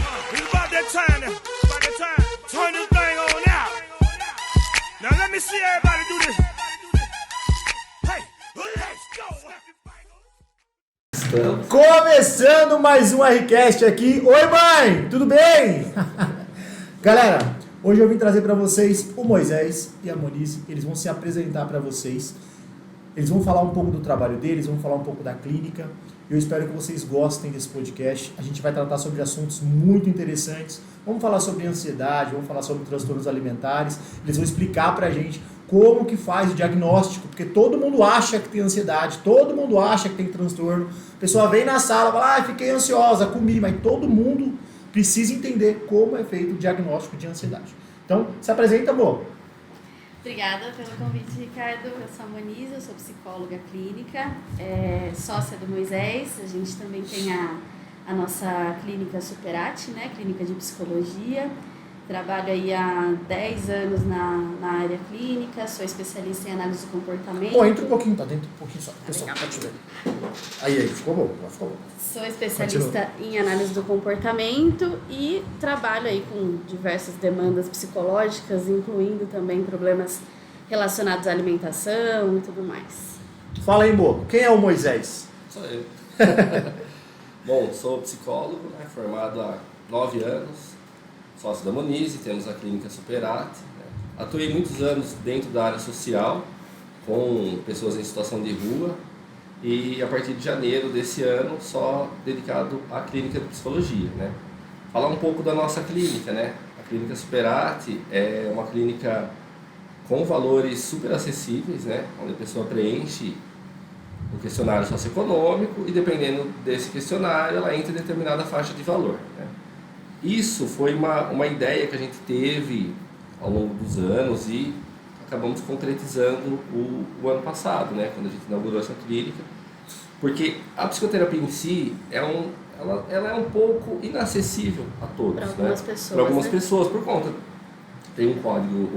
It's about that time now. About that time. Turn this thing on out. Now let me see everybody do this. Hey, let's go. Começando mais um RCast aqui. Oi, mãe! Tudo bem? Galera, hoje eu vim trazer para vocês o Moisés e a Monize. Eles vão se apresentar para vocês. Eles vão falar um pouco do trabalho deles, vão falar um pouco da clínica. Eu espero que vocês gostem desse podcast. A gente vai tratar sobre assuntos muito interessantes. Vamos falar sobre ansiedade, vamos falar sobre transtornos alimentares. Eles vão explicar pra gente como que faz o diagnóstico, porque todo mundo acha que tem ansiedade, todo mundo acha que tem transtorno. A pessoa vem na sala e fala, fiquei ansiosa, comi, mas todo mundo precisa entender como é feito o diagnóstico de ansiedade. Então, se apresenta, amor. Obrigada pelo convite, Ricardo. Eu sou a Monize, eu sou psicóloga clínica, sócia do Moisés. A gente também tem a nossa clínica Superati, né? Clínica de psicologia. Trabalho aí há 10 anos na área clínica, sou especialista em análise do comportamento. Pô, entra um pouquinho, tá dentro um pouquinho só. Pessoal, pode ver. Aí, ficou bom, ficou bom. Sou especialista em análise do comportamento e trabalho aí com diversas demandas psicológicas, incluindo também problemas relacionados à alimentação e tudo mais. Fala aí, Mo, quem é o Moisés? Sou eu. Bom, sou psicólogo, né, formado há 9 anos, sócio da Monize, temos a clínica Superati. Né. Atuei muitos anos dentro da área social, com pessoas em situação de rua, e a partir de janeiro desse ano só dedicado à clínica de psicologia, né? Falar um pouco da nossa clínica, né? A clínica Superati é uma clínica com valores super acessíveis, né? Onde a pessoa preenche um questionário socioeconômico e dependendo desse questionário ela entra em determinada faixa de valor, né? Isso foi uma ideia que a gente teve ao longo dos anos e acabamos concretizando o ano passado, né, quando a gente inaugurou essa clínica, porque a psicoterapia em si ela é um pouco inacessível a todos, para algumas né? pessoas, para algumas né? pessoas, por conta tem um código,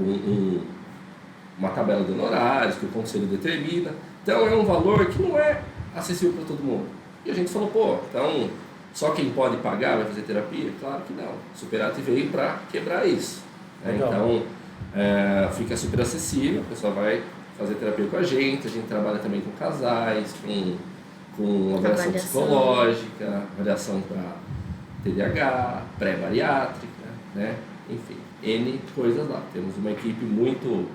uma tabela de honorários que o conselho determina, então é um valor que não é acessível para todo mundo. E a gente falou, então só quem pode pagar vai fazer terapia? Claro que não. O Superati veio para quebrar isso, né? Então fica super acessível, a pessoa vai fazer terapia com a gente trabalha também com casais, com avaliação psicológica, avaliação para TDAH, pré-bariátrica, né? Enfim, N coisas lá. Temos uma equipe muito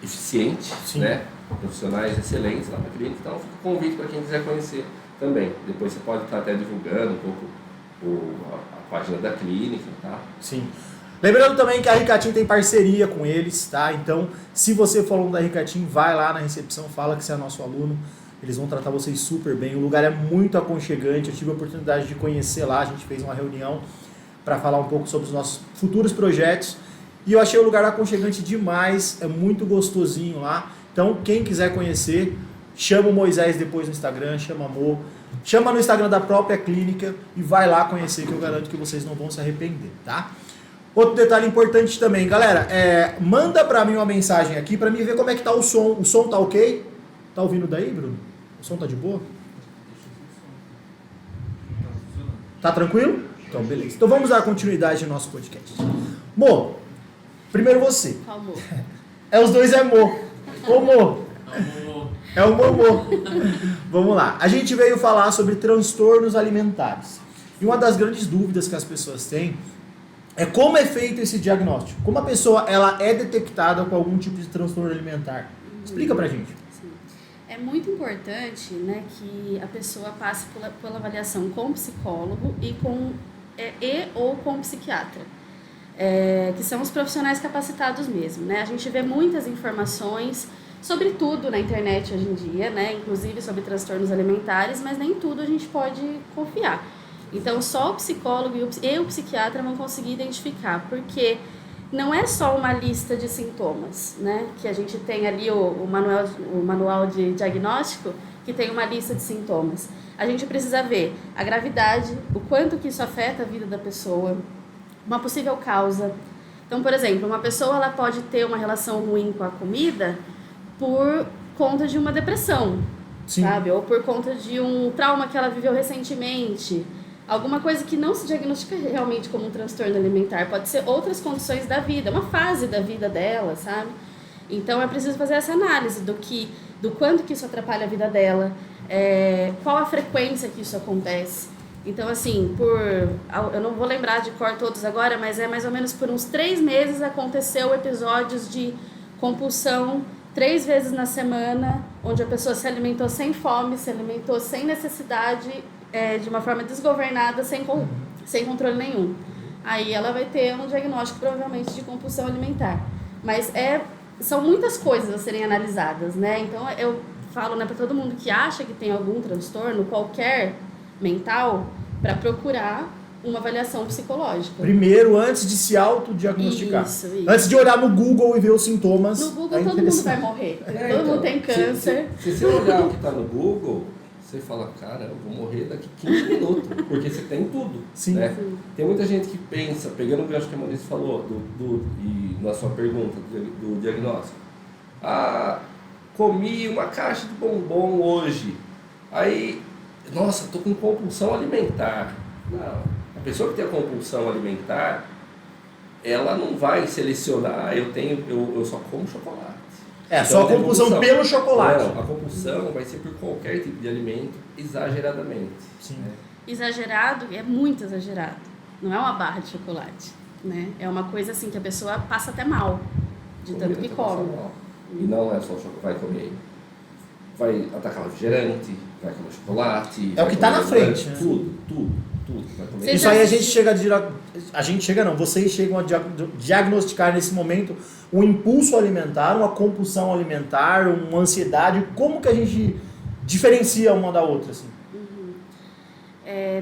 eficiente, né? Profissionais excelentes lá na clínica, então fica o convite para quem quiser conhecer também. Depois você pode estar até divulgando um pouco a página da clínica, tá? Sim. Lembrando também que a Ricatim tem parceria com eles, tá? Então, se você for aluno da Ricatim, vai lá na recepção, fala que você é nosso aluno. Eles vão tratar vocês super bem. O lugar é muito aconchegante. Eu tive a oportunidade de conhecer lá. A gente fez uma reunião para falar um pouco sobre os nossos futuros projetos. E eu achei o lugar aconchegante demais. É muito gostosinho lá. Então, quem quiser conhecer, chama o Moisés depois no Instagram, chama a Mo, chama no Instagram da própria clínica e vai lá conhecer, que eu garanto que vocês não vão se arrepender, tá? Outro detalhe importante também, galera, manda pra mim uma mensagem aqui pra mim ver como é que tá o som. O som tá ok? Tá ouvindo daí, Bruno? O som tá de boa? Tá tranquilo? Então, beleza. Então vamos dar continuidade ao nosso podcast. Mo, primeiro você. Qual amor? Os dois é Mo. Ô, Mo. É o Mo. Vamos lá. A gente veio falar sobre transtornos alimentares. E uma das grandes dúvidas que as pessoas têm é como é feito esse diagnóstico. Como a pessoa ela é detectada com algum tipo de transtorno alimentar. Explica pra gente. Sim. É muito importante, né, que a pessoa passe pela avaliação com psicólogo e ou com psiquiatra. Que são os profissionais capacitados mesmo, né? A gente vê muitas informações sobre tudo na internet hoje em dia, né? Inclusive sobre transtornos alimentares, mas nem tudo a gente pode confiar. Então, só o psicólogo e o psiquiatra vão conseguir identificar, porque não é só uma lista de sintomas, né? Que a gente tem ali o manual de diagnóstico, que tem uma lista de sintomas. A gente precisa ver a gravidade, o quanto que isso afeta a vida da pessoa, uma possível causa. Então, por exemplo, uma pessoa ela pode ter uma relação ruim com a comida por conta de uma depressão, Sim. sabe? Ou por conta de um trauma que ela viveu recentemente. alguma coisa que não se diagnostica realmente como um transtorno alimentar, pode ser outras condições da vida, uma fase da vida dela, sabe? Então é preciso fazer essa análise do quanto que isso atrapalha a vida dela, qual a frequência que isso acontece. Então, assim, eu não vou lembrar de cor todos agora, mas é mais ou menos por uns 3 meses aconteceu episódios de compulsão 3 vezes na semana, onde a pessoa se alimentou sem fome, se alimentou sem necessidade, de uma forma desgovernada, sem controle nenhum. Aí ela vai ter um diagnóstico provavelmente de compulsão alimentar. Mas são muitas coisas a serem analisadas, né? Então eu falo, né, para todo mundo que acha que tem algum transtorno, qualquer mental, para procurar uma avaliação psicológica. Primeiro, antes de se autodiagnosticar. Isso. Antes de olhar no Google e ver os sintomas. No Google todo mundo vai morrer. Todo mundo tem câncer. Se você olhar o que está no Google, você fala, cara, eu vou morrer daqui 15 minutos, porque você tem tudo. Sim. Né? Sim. Tem muita gente que pensa, pegando o gancho que a Maurício falou, e na sua pergunta do diagnóstico. Comi uma caixa de bombom hoje. Aí, nossa, estou com compulsão alimentar. Não. A pessoa que tem a compulsão alimentar, ela não vai selecionar, eu só como chocolate. Então, só a compulsão pelo chocolate. Não, a compulsão vai ser por qualquer tipo de alimento, exageradamente. Sim. Exagerado é muito exagerado. Não é uma barra de chocolate, né? É uma coisa assim que a pessoa passa até mal, de tanto que come. E não é só o chocolate, vai comer. Vai atacar o refrigerante, vai comer chocolate. É o que está na frente. Né? Tudo. Vai comer. Isso aí vocês chegam a diagnosticar nesse momento um impulso alimentar, uma compulsão alimentar, uma ansiedade. Como que a gente diferencia uma da outra? Assim?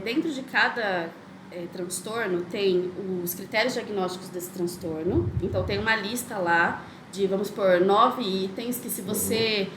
Dentro de cada transtorno tem os critérios diagnósticos desse transtorno. Então tem uma lista lá de, vamos supor, 9 itens que se você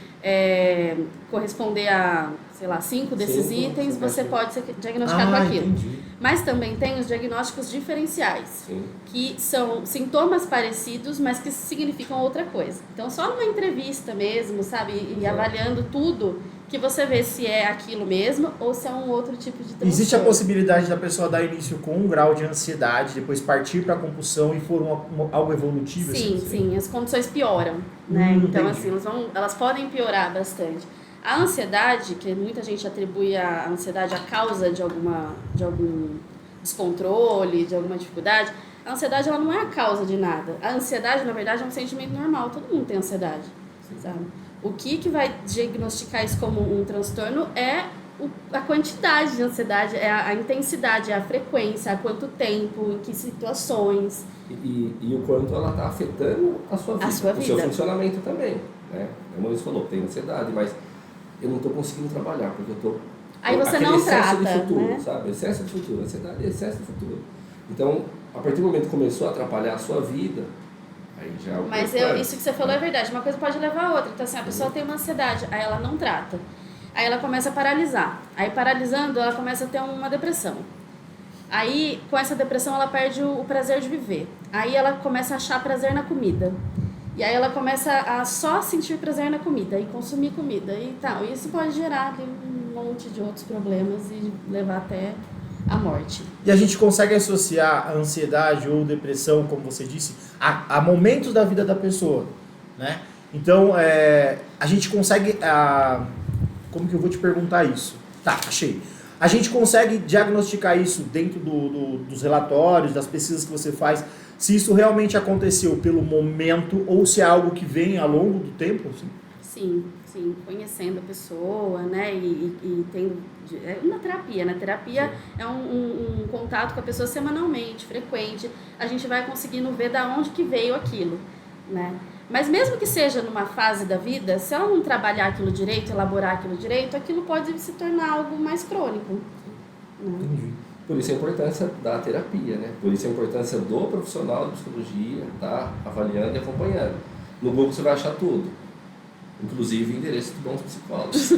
corresponder a, 5 desses itens, você pode ser diagnosticado com aquilo. Entendi. Mas também tem os diagnósticos diferenciais, Sim. que são sintomas parecidos, mas que significam outra coisa. Então, só numa entrevista mesmo, sabe, e avaliando tudo, que você vê se é aquilo mesmo ou se é um outro tipo de transtorno. Existe a possibilidade da pessoa dar início com um grau de ansiedade, depois partir para a compulsão e for algo evolutivo? Sim, as condições pioram, né? Então, entendi. assim, elas podem piorar bastante. A ansiedade, que muita gente atribui a ansiedade à causa de algum descontrole, de alguma dificuldade, a ansiedade ela não é a causa de nada. A ansiedade, na verdade, é um sentimento normal, todo mundo tem ansiedade, sabe? O que vai diagnosticar isso como um transtorno é a quantidade de ansiedade, é a intensidade, é a frequência, há quanto tempo, em que situações. E o quanto ela está afetando a sua vida, o seu funcionamento também. Né? A Maurício falou, tem ansiedade, mas eu não estou conseguindo trabalhar, porque eu estou... Aí você não trata, excesso de futuro, né? Sabe? Excesso de futuro, ansiedade é excesso de futuro. Então, a partir do momento que começou a atrapalhar a sua vida, aí já é o Mas isso que você falou é verdade, uma coisa pode levar a outra. Então, assim, a pessoa tem uma ansiedade, aí ela não trata. Aí ela começa a paralisar. Aí, paralisando, ela começa a ter uma depressão. Aí, com essa depressão, ela perde o prazer de viver. Aí, ela começa a achar prazer na comida. E aí, ela começa a só sentir prazer na comida e consumir comida e tal. E isso pode gerar um monte de outros problemas e levar até a morte. E a gente consegue associar a ansiedade ou depressão, como você disse, a momentos da vida da pessoa, né? Então, a gente consegue... Como que eu vou te perguntar isso? Tá, achei. A gente consegue diagnosticar isso dentro dos relatórios, das pesquisas que você faz, se isso realmente aconteceu pelo momento ou se é algo que vem ao longo do tempo? Assim? Sim, conhecendo a pessoa, né, e tendo... uma terapia, né? Terapia é um contato com a pessoa semanalmente, frequente. A gente vai conseguindo ver da onde que veio aquilo, né? Mas mesmo que seja numa fase da vida, se ela não trabalhar aquilo direito, elaborar aquilo direito, aquilo pode se tornar algo mais crônico. Né? Entendi. Por isso a importância da terapia, né? Por isso a importância do profissional de psicologia estar avaliando e acompanhando. No Google você vai achar tudo, inclusive endereço de bons psicólogos.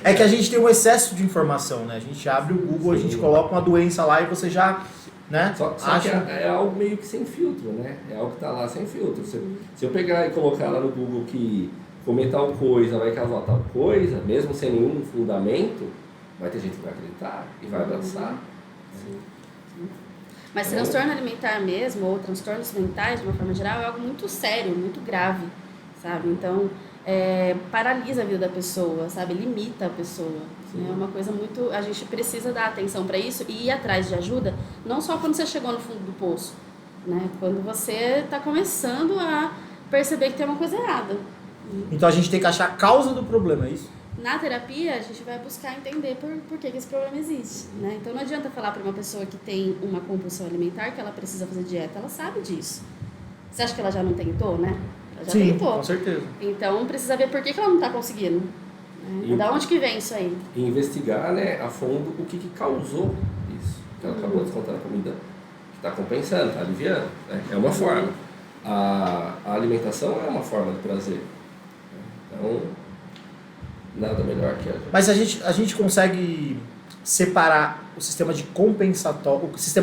É que a gente tem um excesso de informação, né? A gente abre o Google, a gente coloca uma doença lá e você já... Né? Só que é algo meio que sem filtro, né? É algo que está lá sem filtro. Se eu pegar e colocar lá no Google que comer tal coisa vai causar tal coisa, mesmo sem nenhum fundamento, vai ter gente que vai acreditar e vai abraçar. Mas transtorno alimentar mesmo, ou transtornos mentais, de uma forma geral, é algo muito sério, muito grave, sabe? Então, paralisa a vida da pessoa, sabe? Limita a pessoa. É uma coisa muito... A gente precisa dar atenção para isso e ir atrás de ajuda, não só quando você chegou no fundo do poço, né? Quando você está começando a perceber que tem uma coisa errada. Então a gente tem que achar a causa do problema, é isso? Na terapia, a gente vai buscar entender por que esse problema existe, né? Então não adianta falar para uma pessoa que tem uma compulsão alimentar que ela precisa fazer dieta, ela sabe disso. Você acha que ela já não tentou, né? Ela já Sim, tentou. com certeza. Então precisa ver por que ela não está conseguindo. Né? Da onde que vem isso aí? E investigar, né, a fundo o que causou isso. Ela acabou descontando a comida que está compensando, está aliviando. Né? É uma forma. A alimentação é uma forma de prazer. Então, nada melhor que a gente. Mas a gente consegue separar o sistema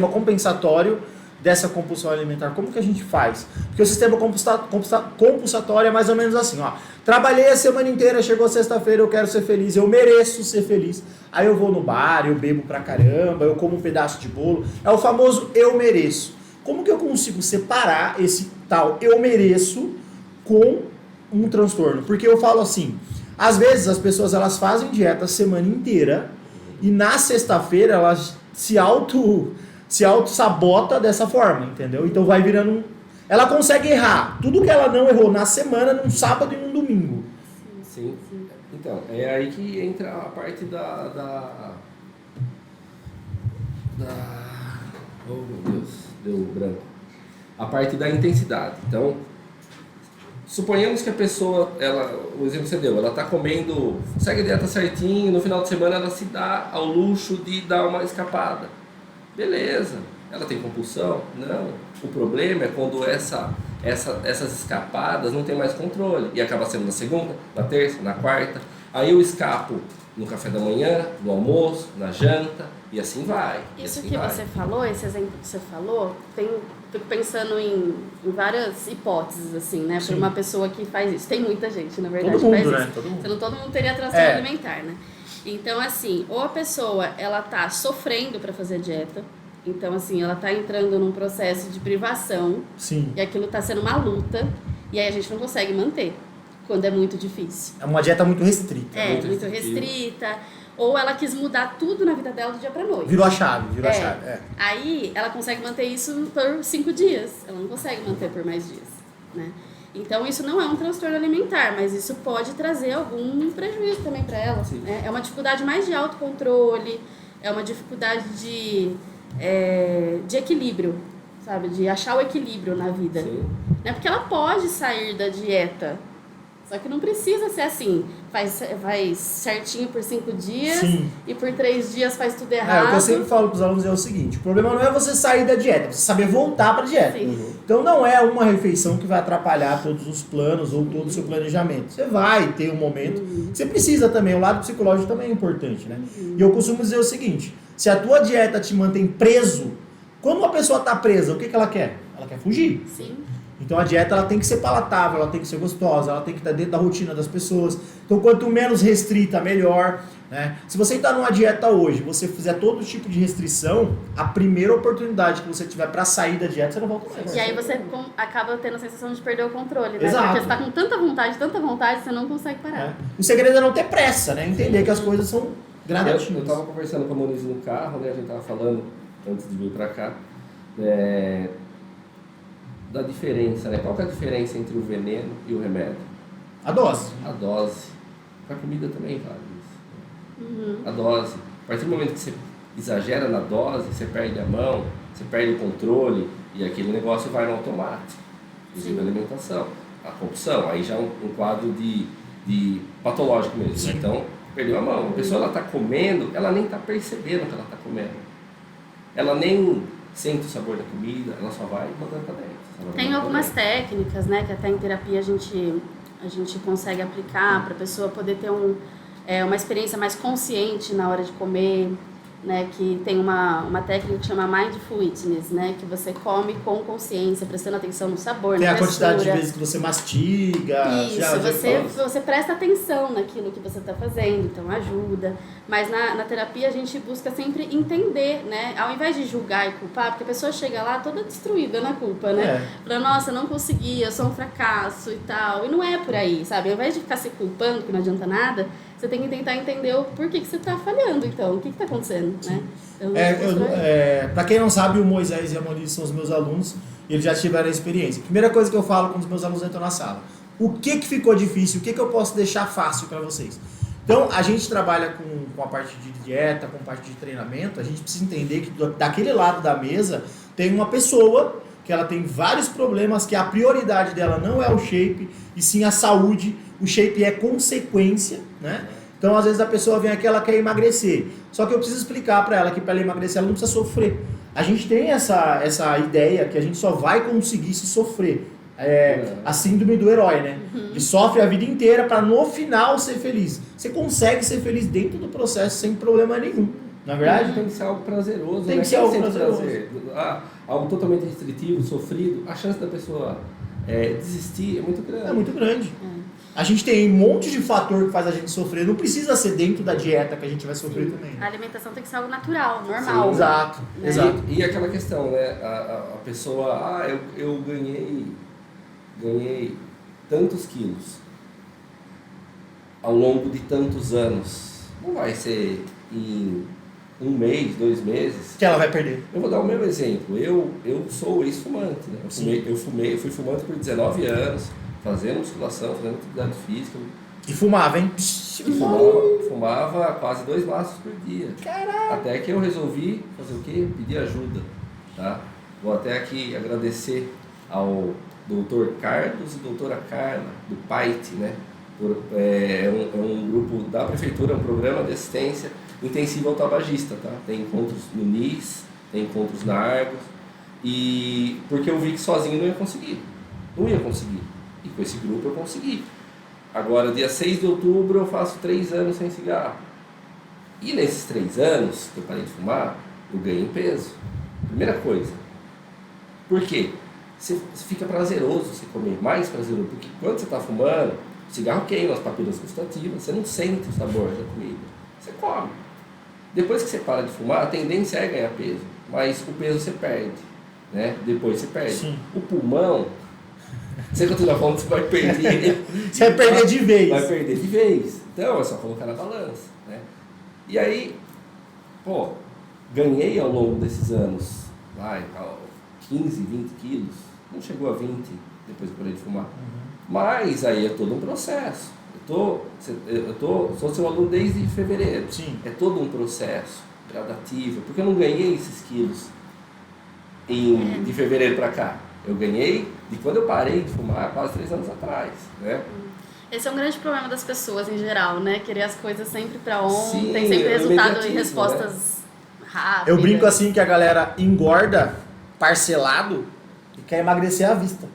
compensatório dessa compulsão alimentar. Como que a gente faz? Porque o sistema compulsatório é mais ou menos assim, ó. Trabalhei a semana inteira, chegou sexta-feira, eu quero ser feliz, eu mereço ser feliz. Aí eu vou no bar, eu bebo pra caramba, eu como um pedaço de bolo. É o famoso eu mereço. Como que eu consigo separar esse tal eu mereço com um transtorno? Porque eu falo assim, às vezes as pessoas elas fazem dieta a semana inteira e na sexta-feira elas se auto-sabota dessa forma, entendeu? Então vai virando ela consegue errar tudo que ela não errou na semana, num sábado e num domingo. Sim. Então, é aí que entra a parte da... Oh, meu Deus, deu branco. A parte da intensidade. Então, suponhamos que a pessoa, o exemplo que você deu, ela está comendo, segue a dieta certinho, no final de semana ela se dá ao luxo de dar uma escapada. Beleza. Ela tem compulsão? Não. O problema é quando essas escapadas não tem mais controle. E acaba sendo na segunda, na terça, na quarta. Aí eu escapo no café da manhã, no almoço, na janta, e assim vai. Isso assim que vai. você falou, esse exemplo que você falou, fico pensando em várias hipóteses, assim, né? Por uma pessoa que faz isso. Tem muita gente, na verdade, Todo mundo, que faz né? isso. Todo mundo. Senão todo mundo teria transtorno alimentar, né? Então, assim, ou a pessoa, ela tá sofrendo para fazer dieta. Então, assim, ela tá entrando num processo de privação. Sim. E aquilo tá sendo uma luta. E aí a gente não consegue manter, quando é muito difícil. É uma dieta muito restrita. Muito restrita. Ou ela quis mudar tudo na vida dela do dia pra noite. Virou a chave. Aí ela consegue manter isso por 5 dias. Ela não consegue manter por mais dias, né? Então isso não é um transtorno alimentar, mas isso pode trazer algum prejuízo também para ela. É uma dificuldade mais de autocontrole, é uma dificuldade de equilíbrio, sabe? De achar o equilíbrio na vida. Né? Porque ela pode sair da dieta, só que não precisa ser assim. Faz certinho por 5 dias. Sim. E por 3 dias faz tudo errado. O que eu sempre falo para os alunos é o seguinte: o problema não é você sair da dieta, é você saber voltar para a dieta. Então não é uma refeição que vai atrapalhar todos os planos ou todo o seu planejamento. Você vai ter um momento que você precisa também, o lado psicológico também é importante, né? E eu costumo dizer o seguinte: se a tua dieta te mantém preso, quando uma pessoa está presa, o que ela quer? Ela quer fugir. Sim. Então a dieta ela tem que ser palatável, ela tem que ser gostosa, ela tem que estar dentro da rotina das pessoas. Então quanto menos restrita, melhor. Né? Se você está numa dieta hoje, você fizer todo tipo de restrição, a primeira oportunidade que você tiver para sair da dieta, você não volta mais. E aí você acaba tendo a sensação de perder o controle, né? Exato. Porque você está com tanta vontade, você não consegue parar. O segredo é não ter pressa, né? Entender que as coisas são gradativas. Eu estava conversando com a Moniz no carro, né? A gente estava falando, antes de vir para cá, da diferença, né? Qual que é a diferença entre o veneno e o remédio? A dose. A dose. A comida também vale isso. A dose. A partir do momento que você exagera na dose, você perde a mão, você perde o controle e aquele negócio vai no automático. Inclusive a alimentação. A compulsão, aí já é um quadro de patológico mesmo. Né? Então, perdeu a mão. A pessoa está comendo, ela nem está percebendo que ela está comendo. Ela nem sente o sabor da comida, ela só vai mandando para dentro. Tem algumas técnicas, né, que até em terapia a gente consegue aplicar para a pessoa poder ter uma experiência mais consciente na hora de comer, né, que tem uma técnica que chama Mindful Eating, né, que você come com consciência, prestando atenção no sabor, Tem na a quantidade de textura. vezes que você mastiga. Isso, você presta atenção naquilo que você está fazendo, então ajuda. Mas na terapia a gente busca sempre entender, né? Ao invés de julgar e culpar, porque a pessoa chega lá toda destruída na culpa, né? Falando, nossa, não consegui, eu sou um fracasso e tal. E não é por aí, sabe? Ao invés de ficar se culpando, que não adianta nada, você tem que tentar entender o porquê que você está falhando, então. O que está acontecendo, né? Para quem não sabe, o Moisés e a Moniz são os meus alunos e eles já tiveram a experiência. Primeira coisa que eu falo quando os meus alunos entram na sala: o que ficou difícil, o que eu posso deixar fácil para vocês? Então, a gente trabalha com a parte de dieta, com a parte de treinamento. A gente precisa entender que daquele lado da mesa tem uma pessoa que ela tem vários problemas, que a prioridade dela não é o shape, e sim a saúde. O shape é consequência, né? Então, às vezes a pessoa vem aqui, ela quer emagrecer. Só que eu preciso explicar para ela que para ela emagrecer, ela não precisa sofrer. A gente tem essa ideia que a gente só vai conseguir se sofrer. A síndrome do herói, né? Que sofre a vida inteira para no final ser feliz. Você consegue ser feliz dentro do processo sem problema nenhum. Na verdade, tem que ser algo prazeroso. Tem que ser algo prazeroso. Algo totalmente restritivo, sofrido, a chance da pessoa desistir é muito grande. É muito grande. A gente tem um monte de fator que faz a gente sofrer. Não precisa ser dentro da dieta que a gente vai sofrer também. A alimentação tem que ser algo natural, normal. Sim, exato, né? exato. E aquela questão, né? A pessoa, eu ganhei tantos quilos ao longo de tantos anos. Não vai ser em 1 mês, 2 meses Que ela vai perder. Eu vou dar o meu exemplo. Eu sou ex-fumante, né? Eu fui fumante por 19 anos, fazendo musculação, fazendo atividade física. E fumava, hein? Fumava quase 2 maços por dia. Caraca! Até que eu resolvi fazer o quê? Pedir ajuda, tá? Vou até aqui agradecer ao Dr. Carlos e doutora Carla, do PAIT, né? É um grupo da prefeitura, um programa de assistência intensiva ao tabagista, tá? Tem encontros no NIS, tem encontros na Argos, e porque eu vi que sozinho não ia conseguir. E com esse grupo eu consegui. Agora, dia 6 de outubro, eu faço 3 anos sem cigarro. E nesses 3 anos que eu parei de fumar, eu ganhei em peso. Primeira coisa. Por quê? Você fica prazeroso você comer, mais prazeroso, porque quando você está fumando, o cigarro queima as papilas gustativas, você não sente o sabor da comida, você come. Depois que você para de fumar, a tendência é ganhar peso, mas o peso você perde, né? Depois você perde. Sim. O pulmão, você continua falando, você vai perder. Você vai perder de vez. Vai perder de vez. Então é só colocar na balança, né? E aí, ganhei ao longo desses anos, 15, 20 quilos, não chegou a 20 depois que parei de fumar. Mas aí é todo um processo. Sou seu aluno desde fevereiro. Sim. É todo um processo gradativo, porque eu não ganhei esses quilos de fevereiro para cá. Eu ganhei de quando eu parei de fumar, quase 3 anos atrás, né? Esse é um grande problema das pessoas em geral, né? Querer as coisas sempre para ontem, Sim, sempre resultado em imediatismo, respostas rápidas. Eu brinco assim que a galera engorda parcelado e quer emagrecer à vista.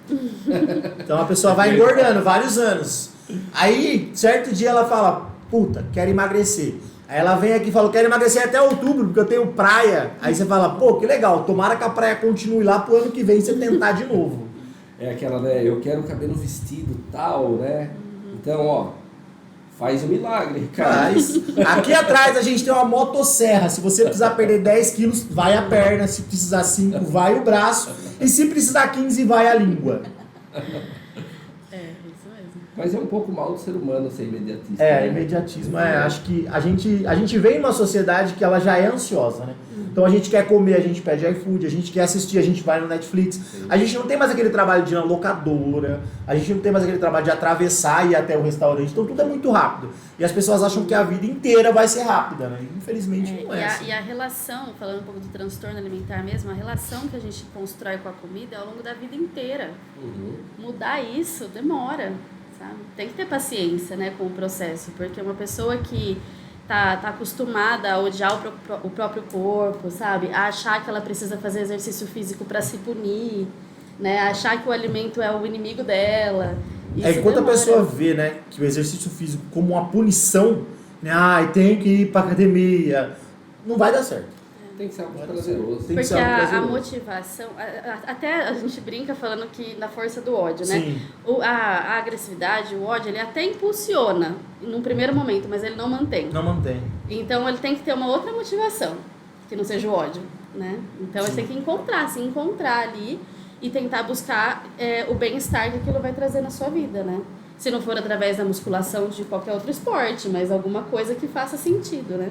Então a pessoa vai engordando vários anos. Aí, certo dia ela fala, puta, quero emagrecer. Aí ela vem aqui e fala, quero emagrecer até outubro, porque eu tenho praia. Aí você fala, pô, que legal, tomara que a praia continue lá pro ano que vem você tentar de novo. É aquela, né, eu quero o cabelo vestido tal, né? Então, faz um milagre, cara. Mas aqui atrás a gente tem uma motosserra. Se você precisar perder 10 quilos, vai a perna. Se precisar 5, vai o braço. E se precisar 15, vai a língua. Isso mesmo. Mas é um pouco mal do ser humano ser imediatista. Imediatismo. Acho que a gente vem numa sociedade que ela já é ansiosa, né? Então a gente quer comer, a gente pede iFood, a gente quer assistir, a gente vai no Netflix. Sim. A gente não tem mais aquele trabalho de ir na locadora, a gente não tem mais aquele trabalho de atravessar e ir até o restaurante. Então tudo é muito rápido. E as pessoas acham que a vida inteira vai ser rápida, né? Infelizmente não é assim. E a relação, falando um pouco do transtorno alimentar mesmo, a relação que a gente constrói com a comida é ao longo da vida inteira. Mudar isso demora, sabe? Tem que ter paciência, né, com o processo, porque uma pessoa que tá acostumada a odiar o próprio corpo, sabe? A achar que ela precisa fazer exercício físico para se punir, né? A achar que o alimento é o inimigo dela. Enquanto a pessoa vê, né, que o exercício físico como uma punição, né, tem que ir pra academia, não vai dar certo. Tem que ser algo prazeroso. Tem que Porque ser algo a prazeroso. motivação, até a gente brinca falando que na força do ódio, né? Sim. A agressividade, o ódio, ele até impulsiona num primeiro momento, mas ele não mantém. Não mantém. Então ele tem que ter uma outra motivação, que não seja o ódio, né? Então ele tem que se encontrar ali e tentar buscar o bem-estar que aquilo vai trazer na sua vida, né? Se não for através da musculação de qualquer outro esporte, mas alguma coisa que faça sentido, né?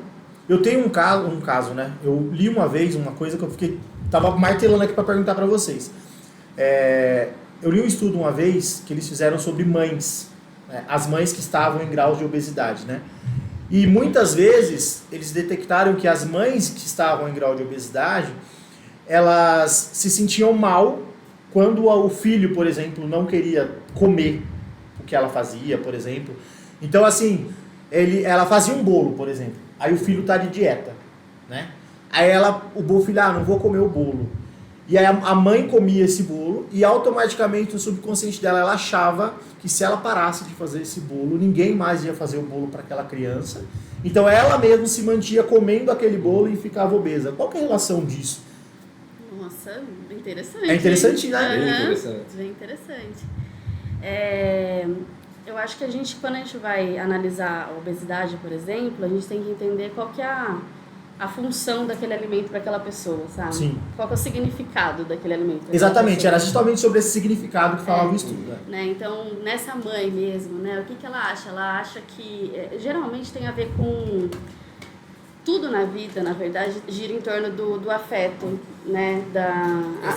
Eu tenho um caso, né? Eu li uma vez uma coisa que tava martelando aqui para perguntar para vocês. Eu li um estudo uma vez que eles fizeram sobre mães, né? As mães que estavam em graus de obesidade, né? E muitas vezes eles detectaram que as mães que estavam em grau de obesidade, elas se sentiam mal quando o filho, por exemplo, não queria comer o que ela fazia, por exemplo. Então, assim, ela fazia um bolo, por exemplo. Aí o filho tá de dieta, né? Aí o filho, não vou comer o bolo. E aí a mãe comia esse bolo e automaticamente no subconsciente dela ela achava que se ela parasse de fazer esse bolo, ninguém mais ia fazer o bolo para aquela criança. Então ela mesma se mantinha comendo aquele bolo e ficava obesa. Qual que é a relação disso? Nossa, interessante. É interessante, né? Bem Aham, interessante. bem interessante. Eu acho que quando a gente vai analisar a obesidade, por exemplo, a gente tem que entender qual que é a função daquele alimento para aquela pessoa, sabe? Sim. Qual que é o significado daquele alimento. pra Exatamente, aquela era pessoa, justamente sobre esse significado que falava o estudo. Né? né? Então, nessa mãe mesmo, né? O que ela acha? Ela acha que geralmente tem a ver com tudo na vida, na verdade, gira em torno do afeto, né?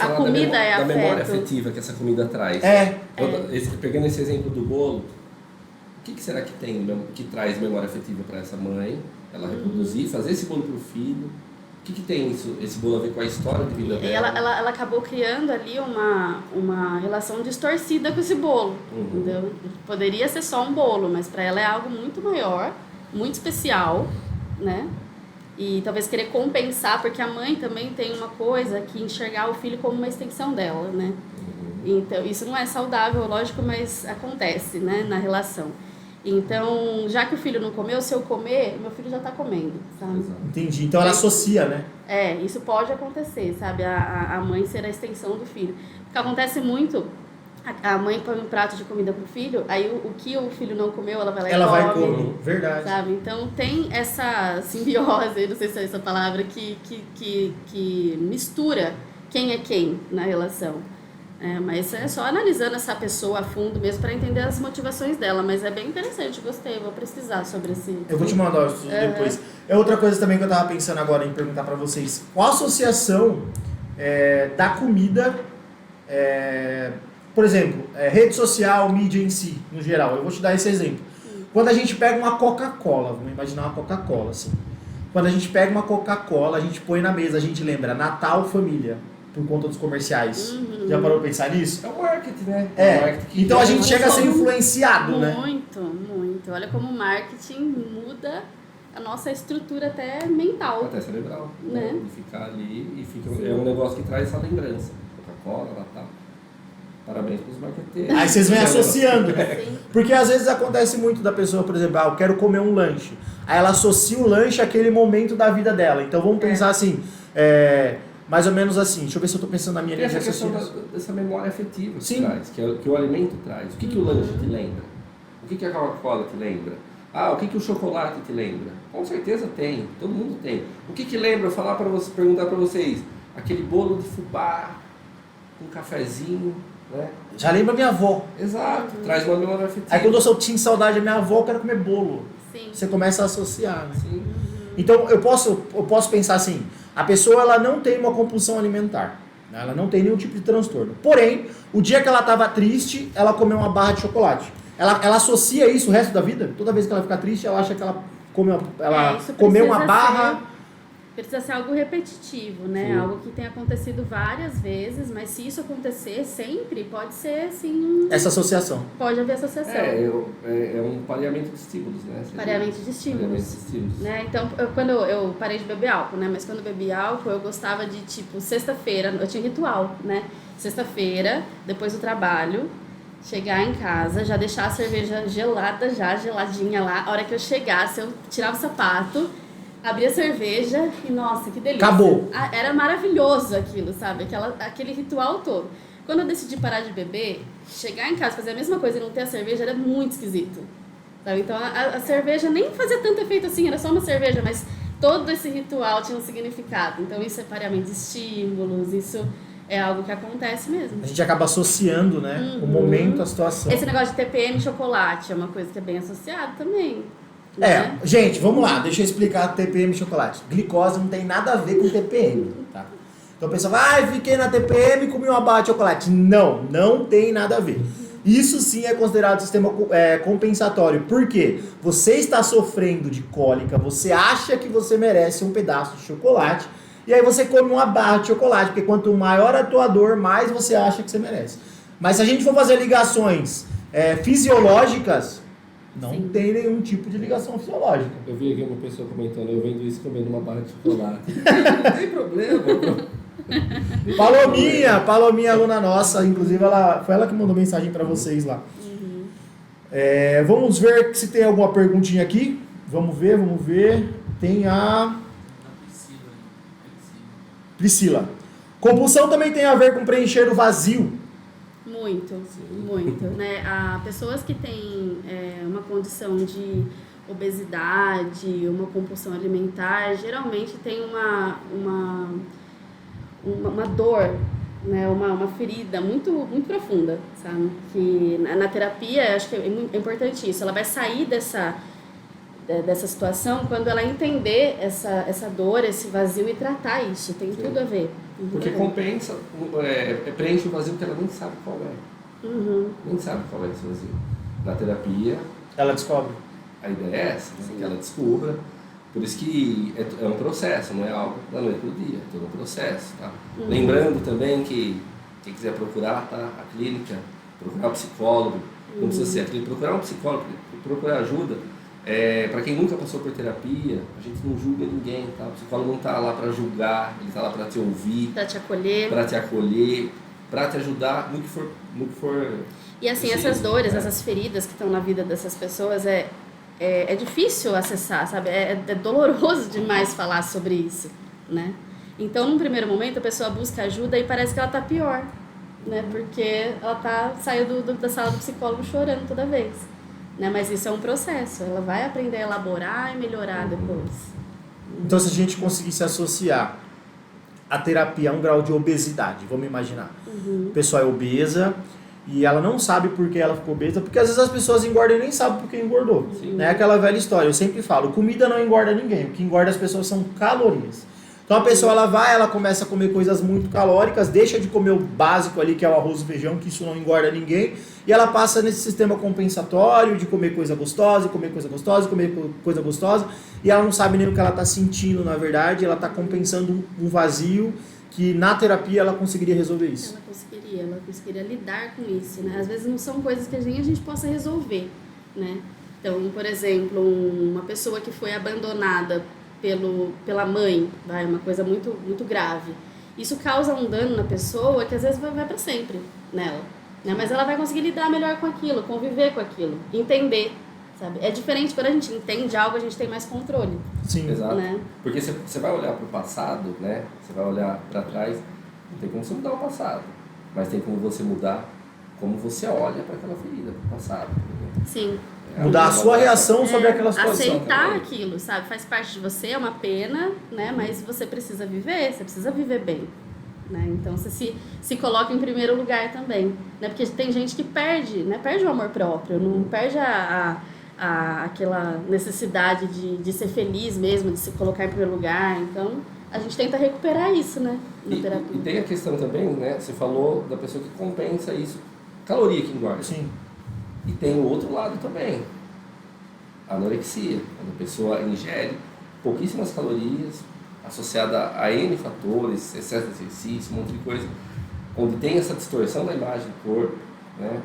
A comida é da afeto. memória afetiva que essa comida traz. Pegando esse exemplo do bolo, o que será que que traz memória afetiva para essa mãe? Ela reproduzir, fazer esse bolo para o filho. O que tem esse bolo a ver com a história de vida dela? Ela acabou criando ali uma relação distorcida com esse bolo, entendeu? Poderia ser só um bolo, mas para ela é algo muito maior, muito especial, né? E talvez querer compensar, porque a mãe também tem uma coisa que enxergar o filho como uma extensão dela, né? Então, isso não é saudável, lógico, mas acontece, né, na relação. Então, já que o filho não comeu, se eu comer, meu filho já tá comendo, sabe? Exato. Entendi. Então ela associa, né? Isso pode acontecer, sabe? A mãe ser a extensão do filho. Porque acontece muito, a mãe põe um prato de comida pro filho, aí o que o filho não comeu, ela vai lá e Ela come. vai comer, verdade. Sabe? Então tem essa simbiose, não sei se é essa palavra, que mistura quem é quem na relação. Mas é só analisando essa pessoa a fundo mesmo para entender as motivações dela. Mas é bem interessante, gostei, vou pesquisar sobre esse... Eu vou te mandar o estudo depois. É outra coisa também que eu tava pensando agora em perguntar para vocês. Qual a associação da comida, por exemplo, rede social, mídia em si, no geral? Eu vou te dar esse exemplo. Quando a gente pega uma Coca-Cola, vamos imaginar uma Coca-Cola, assim. Quando a gente pega uma Coca-Cola, a gente põe na mesa, a gente lembra Natal, família, por conta dos comerciais. Já parou pra pensar nisso? É o marketing, né? O marketing que Então a gente gera chega a ser como- influenciado, né? Muito, muito. Olha como o marketing muda a nossa estrutura até mental. até cerebral, Né? De ficar ali e é um negócio que traz essa lembrança. Coca-Cola, Natal. Parabéns pros marqueteiros. Aí vocês vêm associando, né? Sim. Porque às vezes acontece muito da pessoa, por exemplo, eu quero comer um lanche. Aí ela associa o lanche àquele momento da vida dela. Então vamos pensar assim, mais ou menos assim. Deixa eu ver se eu tô pensando na minha Tem linha essa de questão raciocínio. dessa memória afetiva que Sim. traz, que o alimento traz. O que o lanche te lembra? O que a Coca-Cola te lembra? O que o chocolate te lembra? Com certeza tem, todo mundo tem. O que lembra? Perguntar para vocês, aquele bolo de fubá, um cafezinho, né? Já lembra minha avó. Exato, traz uma memória afetiva. Aí quando eu tinha saudade da minha avó, eu quero comer bolo. Sim. Você começa a associar, né? Sim. Então eu posso pensar assim, a pessoa ela não tem uma compulsão alimentar, né? Ela não tem nenhum tipo de transtorno. Porém, o dia que ela estava triste, ela comeu uma barra de chocolate. Ela associa isso o resto da vida? Toda vez que ela fica triste, ela acha que ela Isso comeu uma precisa barra... Precisa ser algo repetitivo, né? Sim. Algo que tenha acontecido várias vezes, mas se isso acontecer sempre, pode ser, assim, Essa associação. pode haver associação. É um pareamento de estímulos, né? Pareamento de estímulos. Pareamento de estímulos. Né? Então, quando eu parei de beber álcool, né? Mas quando eu bebi álcool, eu gostava de, tipo, sexta-feira, eu tinha ritual, né? Sexta-feira, depois do trabalho, chegar em casa, já deixar a cerveja gelada, já geladinha lá. A hora que eu chegasse, eu tirava o sapato, Abria cerveja e, nossa, que delícia. Acabou. Era maravilhoso aquilo, sabe? Aquele ritual todo. Quando eu decidi parar de beber, chegar em casa, fazer a mesma coisa e não ter a cerveja era muito esquisito. Sabe? Então a cerveja nem fazia tanto efeito assim, era só uma cerveja, mas todo esse ritual tinha um significado. Então isso é pareamento de estímulos, isso é algo que acontece mesmo. A gente acaba associando, né? O momento, a situação. Esse negócio de TPM e chocolate é uma coisa que é bem associado também. É, Né? gente, vamos lá, deixa eu explicar TPM e chocolate. Glicose não tem nada a ver com TPM, tá? Então a pessoa vai, fiquei na TPM e comi uma barra de chocolate. Não, não tem nada a ver. Isso sim é considerado sistema compensatório. Por quê? Você está sofrendo de cólica, você acha que você merece um pedaço de chocolate, e aí você come uma barra de chocolate, porque quanto maior a tua dor, mais você acha que você merece. Mas se a gente for fazer ligações fisiológicas, não Sim. tem nenhum tipo de ligação fisiológica. Eu vi aqui uma pessoa comentando, eu vendo isso comendo uma barra de chocolate. Não tem problema. Palominha, aluna nossa, inclusive foi ela que mandou mensagem para vocês lá. Vamos ver se tem alguma perguntinha aqui. Vamos ver. Tem a Priscila. Compulsão também tem a ver com preencher o vazio. Muito, né? Pessoas que têm uma condição de obesidade, uma compulsão alimentar, geralmente tem uma dor, né? Uma ferida muito, muito profunda, sabe? Que na terapia, acho que é importante isso, ela vai sair dessa situação quando ela entender essa dor, esse vazio e tratar isso, tem tudo a ver. Porque compensa, preenche o vazio que ela nem sabe qual é. Nem sabe qual é esse vazio. Na terapia, Ela descobre. a ideia é essa, né? Que ela descubra. Por isso que é um processo, não é algo da noite pro dia, é todo um processo. Tá? Lembrando também que quem quiser procurar, tá? A clínica, procurar um psicólogo, não precisa ser a clínica, procurar um psicólogo, procurar ajuda. Para quem nunca passou por terapia, a gente não julga ninguém, tá? O psicólogo não está lá para julgar, ele está lá para te ouvir, Para te acolher, para te ajudar no que for. E assim, possível, essas dores, né? essas feridas que estão na vida dessas pessoas é difícil acessar, sabe? É doloroso demais falar sobre isso, né? Então, num primeiro momento, a pessoa busca ajuda e parece que ela tá pior, né? Porque ela saiu da sala do psicólogo chorando toda vez, né? Mas isso é um processo, ela vai aprender a elaborar e melhorar depois. Então, se a gente conseguisse associar a terapia a um grau de obesidade, vamos imaginar. A pessoa é obesa e ela não sabe por que ela ficou obesa, porque às vezes as pessoas engordam e nem sabem por que engordou. É aquela velha história, eu sempre falo, comida não engorda ninguém, o que engorda as pessoas são calorias. Então a pessoa ela começa a comer coisas muito calóricas, deixa de comer o básico ali, que é o arroz e feijão, que isso não engorda ninguém, e ela passa nesse sistema compensatório de comer coisa gostosa, comer coisa gostosa, e ela não sabe nem o que ela está sentindo, na verdade, ela está compensando um vazio que na terapia ela conseguiria resolver isso. Ela conseguiria lidar com isso, né? Às vezes não são coisas que nem a gente possa resolver, né? Então, por exemplo, uma pessoa que foi abandonada pela mãe, uma coisa muito, muito grave. Isso causa um dano na pessoa que às vezes vai para sempre nela, né? Mas ela vai conseguir lidar melhor com aquilo, conviver com aquilo, entender, sabe? É diferente, quando a gente entende algo, a gente tem mais controle. Sim. Exato. Né? Porque você vai olhar para o passado, né? Você vai olhar para trás, não tem como você mudar o passado, mas tem como você mudar como você olha para aquela ferida, para o passado. Sim. Mudar a sua reação sobre aquela situação. Aceitar também. aquilo, sabe? Faz parte de você, é uma pena, né? Mas você precisa viver bem, né? Então você se coloca em primeiro lugar também, né? Porque tem gente que perde, né? Perde o amor próprio, não perde aquela necessidade de ser feliz mesmo, de se colocar em primeiro lugar. Então a gente tenta recuperar isso, né? Na terapia. E tem a questão também, né? Você falou da pessoa que compensa isso, caloria que engorda. Sim. E tem o outro lado também, a anorexia, quando a pessoa ingere pouquíssimas calorias, associada a N fatores, excesso de exercício, um monte de coisa, onde tem essa distorção da imagem do corpo, né?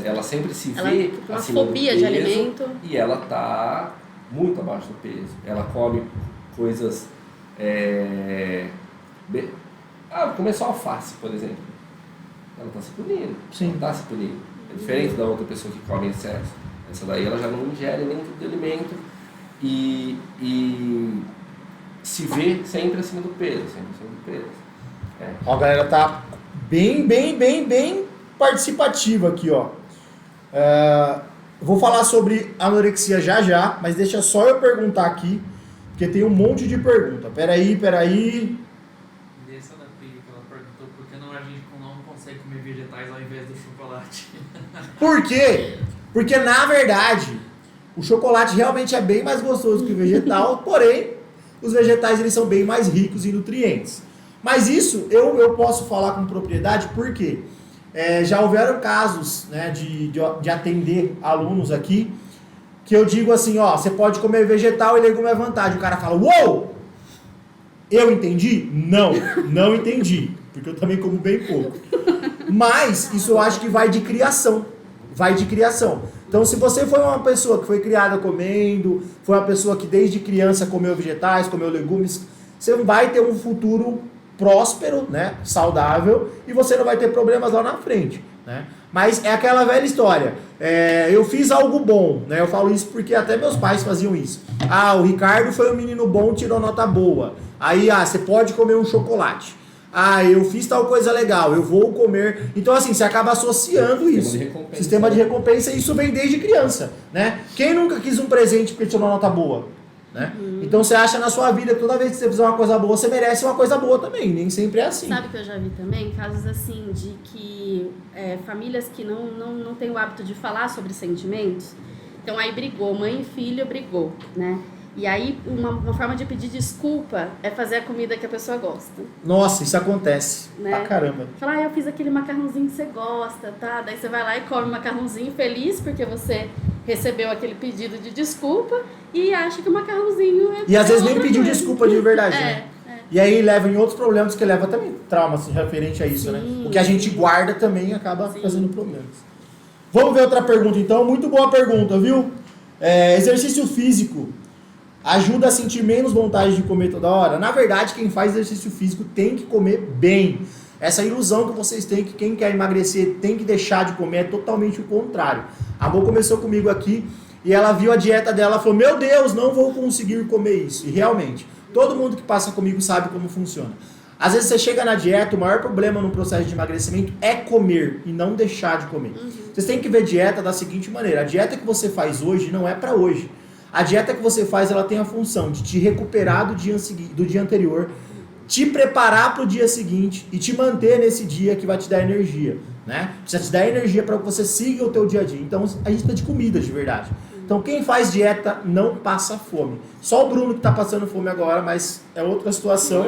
Ela sempre se vê uma acima fobia do de peso, alimento. e ela está muito abaixo do peso. Ela come coisas... começou alface, por exemplo. Ela está se punindo. Sim. Ela está se punindo. É diferente da outra pessoa que come em excesso. Essa daí ela já não ingere nenhum tipo de alimento e se vê sempre acima do peso, sempre acima do peso. Ó, a galera tá bem participativa aqui, ó. Vou falar sobre anorexia já, mas deixa só eu perguntar aqui, porque tem um monte de pergunta. Peraí. Dessa da Pri, que ela perguntou por que a gente não consegue comer vegetais ao invés do chocolate. Por quê? Porque, na verdade, o chocolate realmente é bem mais gostoso que o vegetal, porém, os vegetais eles são bem mais ricos em nutrientes. Mas isso eu posso falar com propriedade, porque já houveram casos, né, de atender alunos aqui, que eu digo assim, ó, você pode comer vegetal e legume é vantagem. O cara fala, uou! Eu entendi? Não entendi, porque eu também como bem pouco. Mas isso eu acho que vai de criação. Então, se você foi uma pessoa que foi criada comendo, foi uma pessoa que desde criança comeu vegetais, comeu legumes, você vai ter um futuro próspero, né, saudável, e você não vai ter problemas lá na frente, né? Mas é aquela velha história, eu fiz algo bom, né? Eu falo isso porque até meus pais faziam isso. Ah, o Ricardo foi um menino bom, tirou nota boa. Aí, você pode comer um chocolate. Ah, eu fiz tal coisa legal, eu vou comer. Então, assim, você acaba associando isso. Sistema de recompensa, e isso vem desde criança, né? Quem nunca quis um presente porque tirou uma nota boa? Né? Então você acha na sua vida que toda vez que você fizer uma coisa boa, você merece uma coisa boa também. Nem sempre é assim. Sabe que eu já vi também casos assim de que famílias que não têm o hábito de falar sobre sentimentos. Então aí brigou, mãe e filho brigou, né? E aí uma forma de pedir desculpa é fazer a comida que a pessoa gosta. Nossa, isso acontece, né? Pra caramba. Falar, eu fiz aquele macarrãozinho que você gosta, tá? Daí você vai lá e come o macarrãozinho feliz porque você recebeu aquele pedido de desculpa e acha que o macarrãozinho E às vezes nem outra pediu coisa. desculpa de verdade, né? E aí leva em outros problemas, que leva também traumas referente a isso, né? O que a gente guarda também acaba fazendo problemas. Vamos ver outra pergunta então. Muito boa pergunta, viu? Exercício físico ajuda a sentir menos vontade de comer toda hora? Na verdade, quem faz exercício físico tem que comer bem. Essa ilusão que vocês têm que quem quer emagrecer tem que deixar de comer é totalmente o contrário. A Bo começou comigo aqui e ela viu a dieta dela e falou, meu Deus, não vou conseguir comer isso. E realmente, todo mundo que passa comigo sabe como funciona. Às vezes você chega na dieta, o maior problema no processo de emagrecimento é comer e não deixar de comer. Vocês têm que ver dieta da seguinte maneira, a dieta que você faz hoje não é para hoje. A dieta que você faz, ela tem a função de te recuperar do dia anterior, te preparar para o dia seguinte e te manter nesse dia que vai te dar energia, né? Precisa te dar energia para que você siga o teu dia a dia. Então, a gente precisa de comida de verdade. Então, quem faz dieta não passa fome. Só o Bruno que está passando fome agora, mas é outra situação.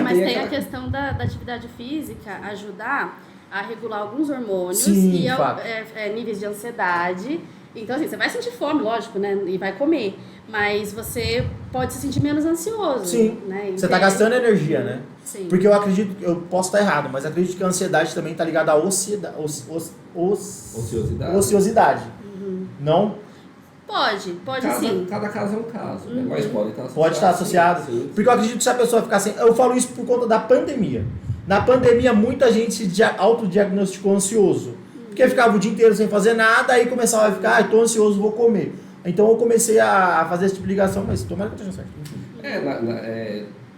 Mas tem a questão da atividade física ajudar a regular alguns hormônios. Sim, e níveis de ansiedade. Então, assim, você vai sentir fome, lógico, né? E vai comer. Mas você pode se sentir menos ansioso. Sim. Né? Você está gastando energia, né? Sim. Porque eu acredito, eu posso estar errado, mas acredito que a ansiedade também está ligada à ociosidade. Não? Pode sim. Cada caso é um caso, né? Mas Pode estar associado. Sim. Porque eu acredito que se a pessoa ficar sem... Eu falo isso por conta da pandemia. Na pandemia, muita gente se autodiagnosticou ansioso. Porque ficava o dia inteiro sem fazer nada, aí começava a ficar, tô ansioso, vou comer. Então eu comecei a fazer esse tipo de ligação, mas tomara que eu esteja certo.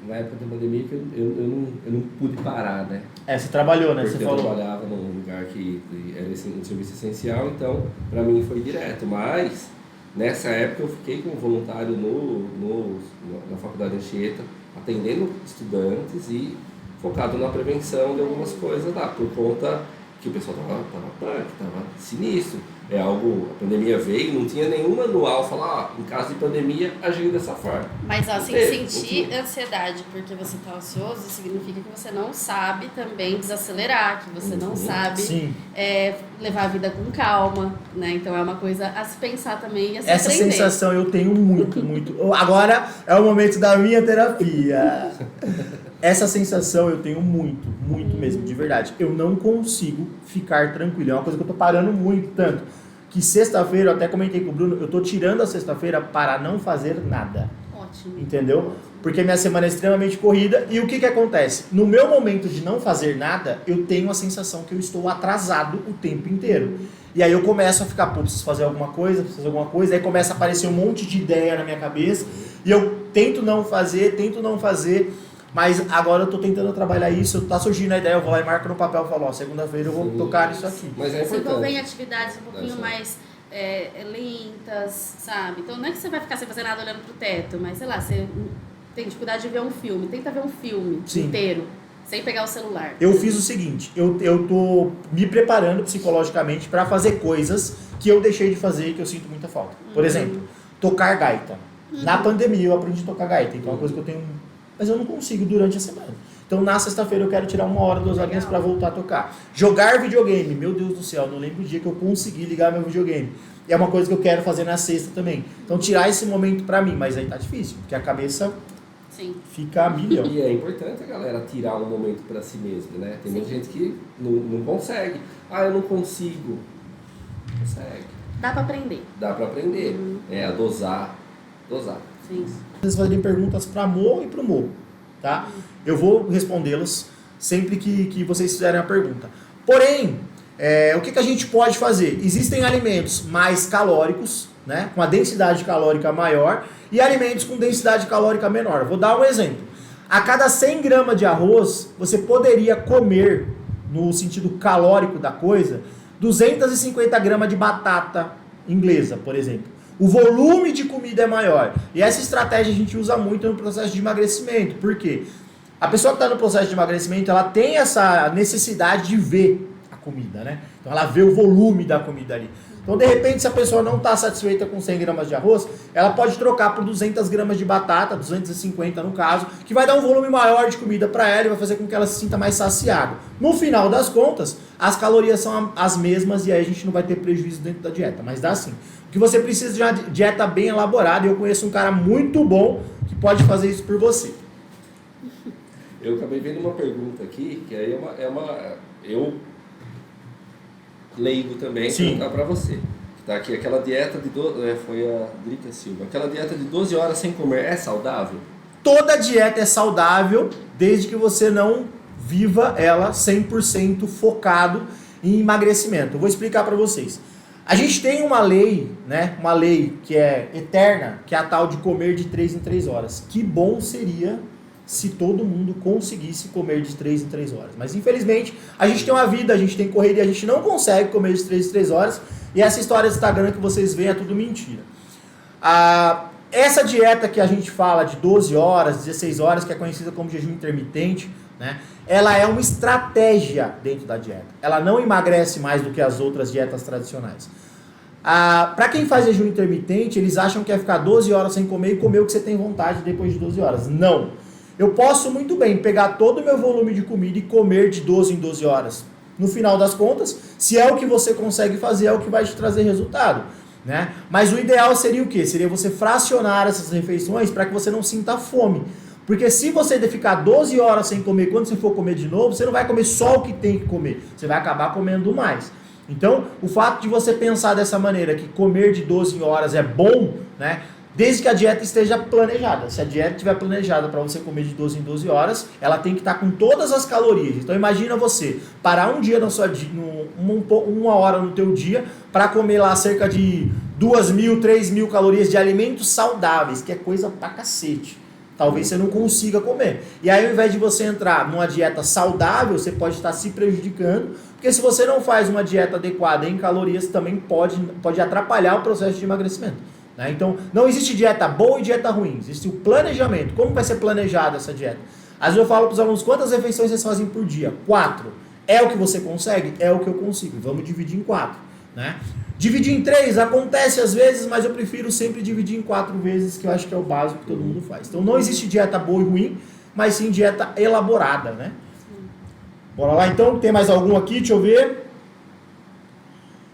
Na época da pandemia que eu não pude parar, né? Você trabalhou, né? Porque Você eu falou. trabalhava num lugar que era um serviço essencial, então pra mim foi direto. Mas nessa época eu fiquei como voluntário na Faculdade Anchieta, atendendo estudantes e focado na prevenção de algumas coisas lá, por conta que o pessoal tava sinistro. A pandemia veio, não tinha nenhum manual falar, em caso de pandemia, agir dessa forma. Mas assim, sentir ansiedade porque você está ansioso significa que você não sabe também desacelerar, que você não sabe levar a vida com calma, né? Então é uma coisa a se pensar também e a se Essa aprender. sensação eu tenho muito. Agora é o momento da minha terapia. Essa sensação eu tenho muito mesmo, de verdade. Eu não consigo ficar tranquilo. É uma coisa que eu tô parando muito, tanto que sexta-feira, eu até comentei com o Bruno, eu tô tirando a sexta-feira para não fazer nada. Ótimo. Entendeu? Porque minha semana é extremamente corrida e o que acontece? No meu momento de não fazer nada, eu tenho a sensação que eu estou atrasado o tempo inteiro. E aí eu começo a ficar, pô, preciso fazer alguma coisa, aí começa a aparecer um monte de ideia na minha cabeça, e eu tento não fazer, mas agora eu tô tentando trabalhar isso, tá surgindo a ideia, eu vou lá e marco no papel e falo, ó, segunda-feira eu vou tocar nisso aqui. Mas é Se envolver em importante. atividades um pouquinho mais lentas, sabe? Então não é que você vai ficar sem fazer nada olhando pro teto, mas sei lá, você tem dificuldade de ver um filme, tenta ver um filme Sim. inteiro, sem pegar o celular. Eu fiz o seguinte, eu tô me preparando psicologicamente para fazer coisas que eu deixei de fazer e que eu sinto muita falta. Por exemplo, tocar gaita. Na pandemia eu aprendi a tocar gaita, então é uma coisa que eu tenho... Mas eu não consigo durante a semana. Então na sexta-feira eu quero tirar 1 hora, 2 horinhas para voltar a tocar. Jogar videogame, meu Deus do céu, não lembro o dia que eu consegui ligar meu videogame. E é uma coisa que eu quero fazer na sexta também. Então tirar esse momento para mim, mas aí tá difícil, porque a cabeça... Sim. Fica a milhão. E é importante a galera tirar um momento para si mesmo, né? Tem muita gente que não consegue. Ah, eu não consigo. Consegue. Dá pra aprender. Dá para aprender. A dosar. Sim. Vocês fazerem perguntas para Mo e para o Mo, tá? Eu vou respondê-las sempre que vocês fizerem a pergunta. Porém, o que a gente pode fazer? Existem alimentos mais calóricos, né? Com a densidade calórica maior, e alimentos com densidade calórica menor. Vou dar um exemplo. A cada 100 gramas de arroz, você poderia comer, no sentido calórico da coisa, 250 gramas de batata inglesa, por exemplo. O volume de comida é maior. E essa estratégia a gente usa muito no processo de emagrecimento. Por quê? A pessoa que está no processo de emagrecimento, ela tem essa necessidade de ver a comida, né? Então ela vê o volume da comida ali. Então, de repente, se a pessoa não está satisfeita com 100 gramas de arroz, ela pode trocar por 200 gramas de batata, 250 no caso, que vai dar um volume maior de comida para ela e vai fazer com que ela se sinta mais saciada. No final das contas, as calorias são as mesmas e aí a gente não vai ter prejuízo dentro da dieta, mas dá sim. O que você precisa de uma dieta bem elaborada, e eu conheço um cara muito bom que pode fazer isso por você. Eu acabei vendo uma pergunta aqui, que aí eu leigo também, perguntar para você. Tá aqui, aquela dieta de... foi a Drica Silva. Aquela dieta de 12 horas sem comer é saudável? Toda dieta é saudável, desde que você não viva ela 100% focado em emagrecimento. Eu vou explicar para vocês. A gente tem uma lei, né? Uma lei que é eterna, que é a tal de comer de 3 em 3 horas. Que bom seria se todo mundo conseguisse comer de 3 em 3 horas. Mas infelizmente, a gente tem uma vida, a gente tem correria, a gente não consegue comer de 3 em 3 horas. E essa história do Instagram que vocês veem é tudo mentira. Essa dieta que a gente fala de 12 horas, 16 horas, que é conhecida como jejum intermitente, né? Ela é uma estratégia dentro da dieta. Ela não emagrece mais do que as outras dietas tradicionais. Para quem faz jejum intermitente, eles acham que é ficar 12 horas sem comer e comer o que você tem vontade depois de 12 horas. Não. Eu posso muito bem pegar todo o meu volume de comida e comer de 12 em 12 horas. No final das contas, se é o que você consegue fazer, é o que vai te trazer resultado, né? Mas o ideal seria o quê? Seria você fracionar essas refeições para que você não sinta fome. Porque se você ficar 12 horas sem comer, quando você for comer de novo, você não vai comer só o que tem que comer. Você vai acabar comendo mais. Então, o fato de você pensar dessa maneira, que comer de 12 horas é bom, né? Desde que a dieta esteja planejada. Se a dieta estiver planejada para você comer de 12 em 12 horas, ela tem que estar com todas as calorias. Então imagina você parar um dia na sua uma hora no teu dia para comer lá cerca de 2.000, 3.000 calorias de alimentos saudáveis, que é coisa pra cacete. Talvez você não consiga comer. E aí, ao invés de você entrar numa dieta saudável, você pode estar se prejudicando, porque se você não faz uma dieta adequada em calorias, também pode atrapalhar o processo de emagrecimento. Então, não existe dieta boa e dieta ruim, existe o planejamento. Como vai ser planejada essa dieta? Às vezes eu falo para os alunos, quantas refeições vocês fazem por dia? 4. É o que você consegue? É o que eu consigo. Vamos dividir em 4. Né? Dividir em 3 acontece às vezes, mas eu prefiro sempre dividir em 4 vezes, que eu acho que é o básico que todo mundo faz. Então não existe dieta boa e ruim, mas sim dieta elaborada. Né? Bora lá então, tem mais algum aqui? Deixa eu ver.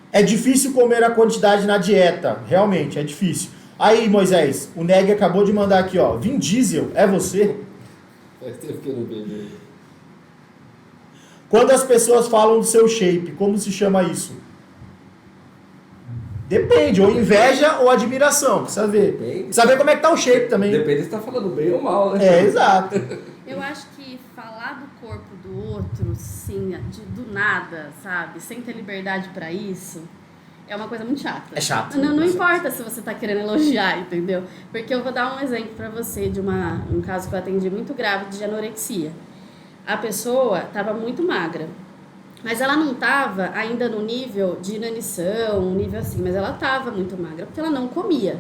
É difícil comer a quantidade na dieta. Realmente, é difícil. Aí, Moisés, o Neg acabou de mandar aqui, ó. Vin Diesel, é você? Faz tempo que eu não vejo ele. Quando as pessoas falam do seu shape, como se chama isso? Depende, ou inveja ou admiração, precisa ver. Depende. Precisa ver como é que tá o shape também. Depende se tá falando bem ou mal, né? É, exato. Eu acho que falar do corpo do outro, sim, do nada, sabe? Sem ter liberdade pra isso, é uma coisa muito chata. É chato. Não importa se você tá querendo elogiar, entendeu? Porque eu vou dar um exemplo pra você de um caso que eu atendi muito grave de anorexia. A pessoa tava muito magra, mas ela não tava ainda no nível de inanição, um nível assim, mas ela tava muito magra, porque ela não comia.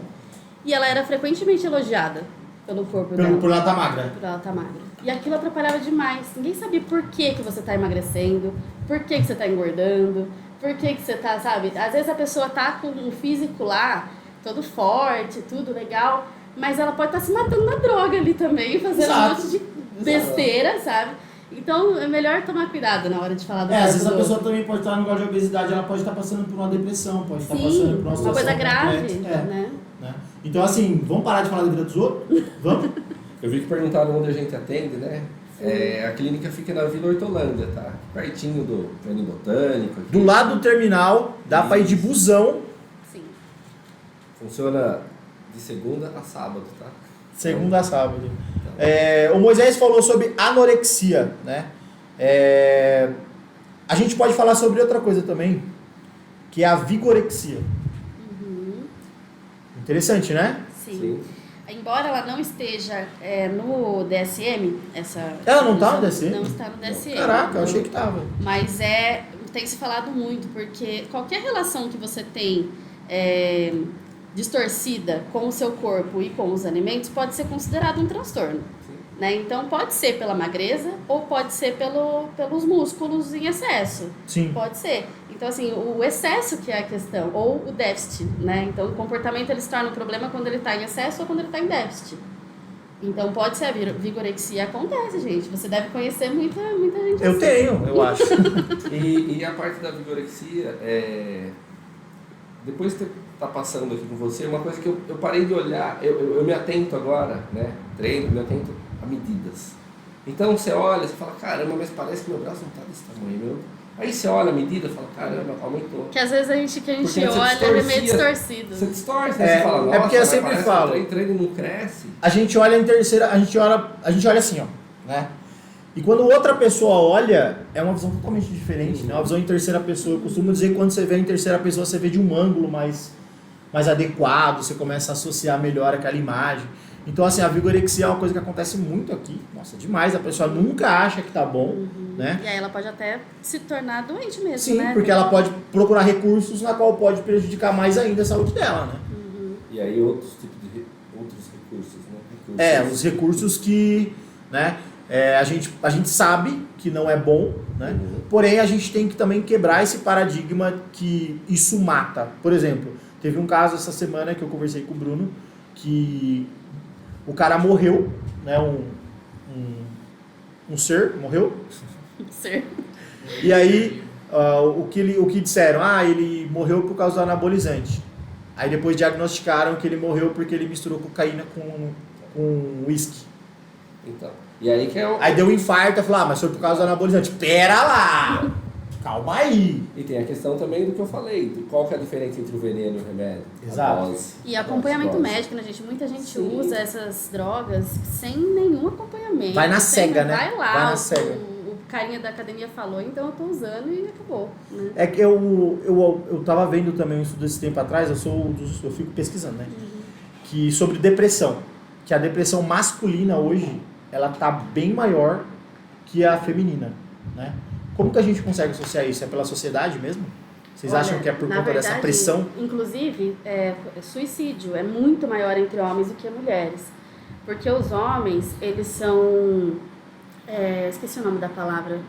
E ela era frequentemente elogiada pelo corpo dela. Por ela tá magra. Por ela tá magra. E aquilo atrapalhava demais. Ninguém sabia por que você tá emagrecendo, por que você tá engordando, por que você tá, sabe? Às vezes a pessoa tá com um físico lá, todo forte, tudo legal, mas ela pode estar se matando na droga ali também, fazendo Exato. um monte de besteira, sabe? Então é melhor tomar cuidado na hora de falar do Às corpo vezes a do pessoa também pode estar no grau de obesidade, ela pode estar passando por uma depressão, pode estar Sim, passando por uma uma situação coisa grave, complexa. né? Né? Então, assim, vamos parar de falar da vida dos outros? Vamos? Eu vi que perguntaram onde a gente atende, né? A clínica fica na Vila Hortolândia, tá? Pertinho do Jardim Botânico. Aqui. Do lado do terminal, dá pra ir de busão, Sim. Funciona de segunda a sábado, tá? segunda a sábado. O Moisés falou sobre anorexia, né? A gente pode falar sobre outra coisa também, que é a vigorexia. Interessante, né? Sim. Embora ela não esteja no DSM, Ela não tá no DSM? Não está no DSM. Caraca, eu achei que tava. Mas tem se falado muito, porque qualquer relação que você tem distorcida com o seu corpo e com os alimentos pode ser considerado um transtorno. Né? Então pode ser pela magreza ou pode ser pelos músculos em excesso. Sim. Pode ser. Então, assim, o excesso que é a questão, ou o déficit, né? Então, o comportamento ele se torna um problema quando ele está em excesso ou quando ele está em déficit. Então, pode ser a vigorexia. Acontece, gente. Você deve conhecer muita gente Eu assim. tenho, eu acho. E a parte da vigorexia, depois de estar passando aqui com você, uma coisa que eu parei de olhar, eu me atento agora, né? Treino, me atento a medidas. Então, você olha, você fala, caramba, mas parece que meu braço não está desse tamanho, meu. Aí você olha a medida e fala, caramba, aumentou. Que às vezes a gente Porque olha, ele é meio distorcido. Você distorce, né? Você fala, nossa, porque eu mas sempre parece falo. que o treino não cresce. A gente olha em terceira, a gente olha assim, ó, né? E quando outra pessoa olha, é uma visão totalmente diferente, né? Uma visão em terceira pessoa. Eu costumo dizer que quando você vê em terceira pessoa, você vê de um ângulo mais adequado, você começa a associar melhor aquela imagem. Então, assim, a vigorexia é uma coisa que acontece muito aqui. Nossa, demais. A pessoa nunca acha que tá bom, né? E aí ela pode até se tornar doente mesmo, Sim, né? porque ela pode procurar recursos na qual pode prejudicar mais ainda a saúde dela, né? E aí outros tipos de outros recursos, né? Os recursos que, né, a gente sabe que não é bom, né? Porém, a gente tem que também quebrar esse paradigma que isso mata. Por exemplo, teve um caso essa semana que eu conversei com o Bruno, que o cara morreu, né? Um ser morreu. Ser. E aí, o que disseram? Ele morreu por causa do anabolizante. Aí depois diagnosticaram que ele morreu porque ele misturou cocaína com uísque. Então, e aí que é o... Aí deu um infarto e falou, mas foi por causa do anabolizante. Pera lá! Calma aí! E tem a questão também do que eu falei, de qual que é a diferença entre o veneno e o remédio. Exato. A dose. E acompanhamento dose. médico, né, gente? Muita gente Sim. usa essas drogas sem nenhum acompanhamento. Vai na cega, né? Vai lá, Vai na o cega. o carinha da academia falou, então eu tô usando e acabou. Né? É que eu tava vendo também um estudo esse tempo atrás, eu fico pesquisando, né? Que sobre depressão. Que a depressão masculina hoje, ela tá bem maior que a feminina, né? Como que a gente consegue associar isso? É pela sociedade mesmo? Vocês Olha, acham que é por na conta dessa verdade, pressão? Inclusive, suicídio é muito maior entre homens do que mulheres. Porque os homens, eles são... esqueci o nome da palavra.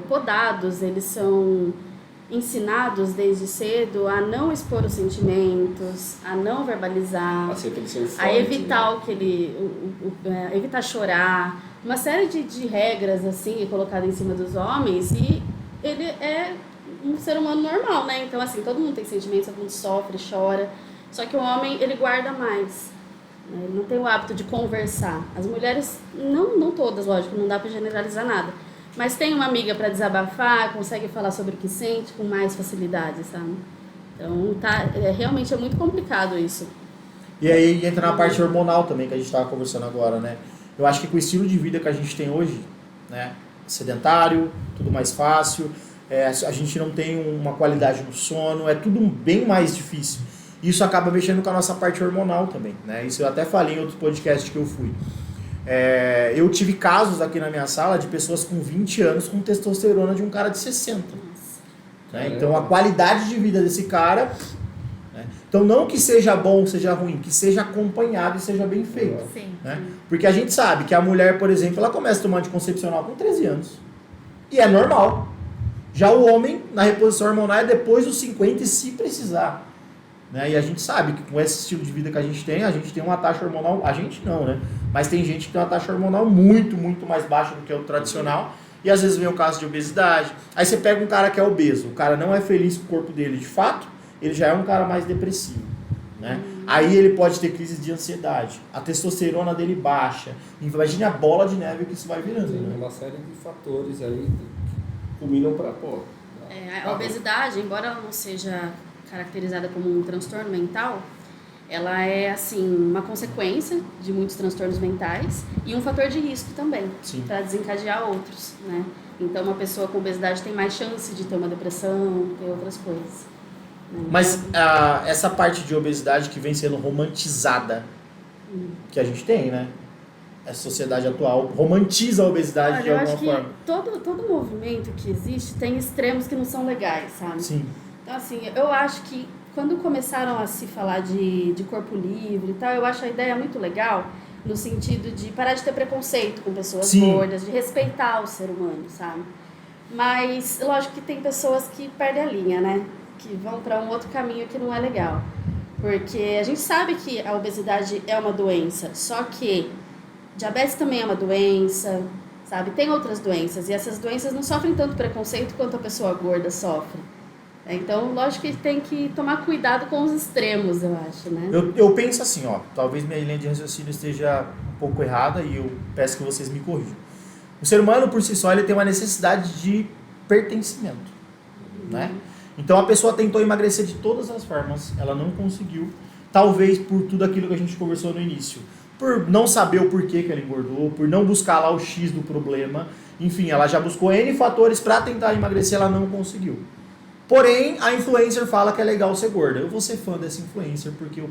Podados, eles são ensinados desde cedo a não expor os sentimentos, a não verbalizar, A ser aquele ser forte, a evitar né? evitar chorar, uma série de regras assim colocadas em cima dos homens, e ele é um ser humano normal, né? Então assim, todo mundo tem sentimentos, todo mundo sofre, chora, só que o homem ele guarda mais, né? Ele não tem o hábito de conversar. As mulheres, não todas, lógico, não dá pra generalizar nada, mas tem uma amiga para desabafar, consegue falar sobre o que sente com mais facilidade, sabe? Então realmente é muito complicado isso. E aí entra na parte hormonal também, que a gente estava conversando agora, né? Eu acho que com o estilo de vida que a gente tem hoje, né? Sedentário, tudo mais fácil, a gente não tem uma qualidade no sono, é tudo bem mais difícil. Isso acaba mexendo com a nossa parte hormonal também, né? Isso eu até falei em outros podcasts que eu fui. Eu tive casos aqui na minha sala de pessoas com 20 anos com testosterona de um cara de 60. Né? Então a qualidade de vida desse cara... Né? Então não que seja bom ou seja ruim, que seja acompanhado e seja bem feito. Sim. Né? Porque a gente sabe que a mulher, por exemplo, ela começa a tomar anticoncepcional com 13 anos. E é normal. Já o homem, na reposição hormonal, é depois dos 50 e se precisar. Né? E a gente sabe que com esse estilo de vida que a gente tem uma taxa hormonal... A gente não, né? Mas tem gente que tem uma taxa hormonal muito, muito mais baixa do que o tradicional. E às vezes vem o caso de obesidade. Aí você pega um cara que é obeso. O cara não é feliz com o corpo dele de fato. Ele já é um cara mais depressivo. Né? Aí ele pode ter crise de ansiedade. A testosterona dele baixa. Imagine a bola de neve que isso vai virando. Tem Né? uma série de fatores aí que culminam para A obesidade, embora ela não seja caracterizada como um transtorno mental, ela é assim uma consequência de muitos transtornos mentais e um fator de risco também para desencadear outros, né? Então uma pessoa com obesidade tem mais chance de ter uma depressão, ter outras coisas. Né? Mas essa parte de obesidade que vem sendo romantizada, que a gente tem, né? A sociedade atual romantiza a obesidade de alguma forma. Eu acho que todo movimento que existe tem extremos que não são legais, sabe? Sim. Então, assim, eu acho que quando começaram a se falar de corpo livre e tal, eu acho a ideia muito legal, no sentido de parar de ter preconceito com pessoas gordas, de respeitar o ser humano, sabe? Mas, lógico que tem pessoas que perdem a linha, né? Que vão para um outro caminho que não é legal. Porque a gente sabe que a obesidade é uma doença, só que diabetes também é uma doença, sabe? Tem outras doenças, e essas doenças não sofrem tanto preconceito quanto a pessoa gorda sofre. Então, lógico que tem que tomar cuidado com os extremos, eu acho, né? Eu penso assim, ó, talvez minha linha de raciocínio esteja um pouco errada e eu peço que vocês me corrijam. O ser humano, por si só, ele tem uma necessidade de pertencimento, né? Então, a pessoa tentou emagrecer de todas as formas, ela não conseguiu, talvez por tudo aquilo que a gente conversou no início. Por não saber o porquê que ela engordou, por não buscar lá o X do problema, enfim, ela já buscou N fatores para tentar emagrecer, ela não conseguiu. Porém, a influencer fala que é legal ser gorda. Eu vou ser fã dessa influencer porque eu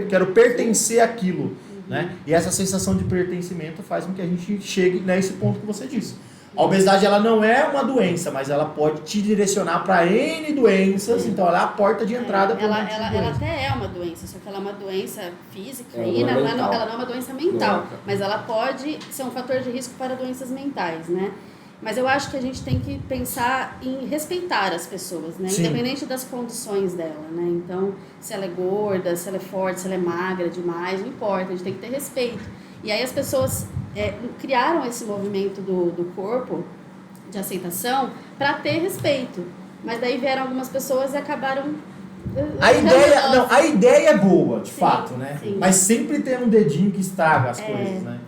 quero pertencer àquilo. Né? E essa sensação de pertencimento faz com que a gente chegue nesse ponto que você disse. A obesidade ela não é uma doença, mas ela pode te direcionar para N doenças, então ela é a porta de entrada para ela até é uma doença, só que ela é uma doença física ela ela não é uma doença mental, mas ela pode ser um fator de risco para doenças mentais, né? Mas eu acho que a gente tem que pensar em respeitar as pessoas, né? Independente das condições dela, né? Então, se ela é gorda, se ela é forte, se ela é magra demais, não importa, a gente tem que ter respeito. E aí as pessoas criaram esse movimento do corpo, de aceitação, para ter respeito. Mas daí vieram algumas pessoas e acabaram... A ideia é boa, de fato, né? Sim. Mas sempre tem um dedinho que estraga as coisas, né?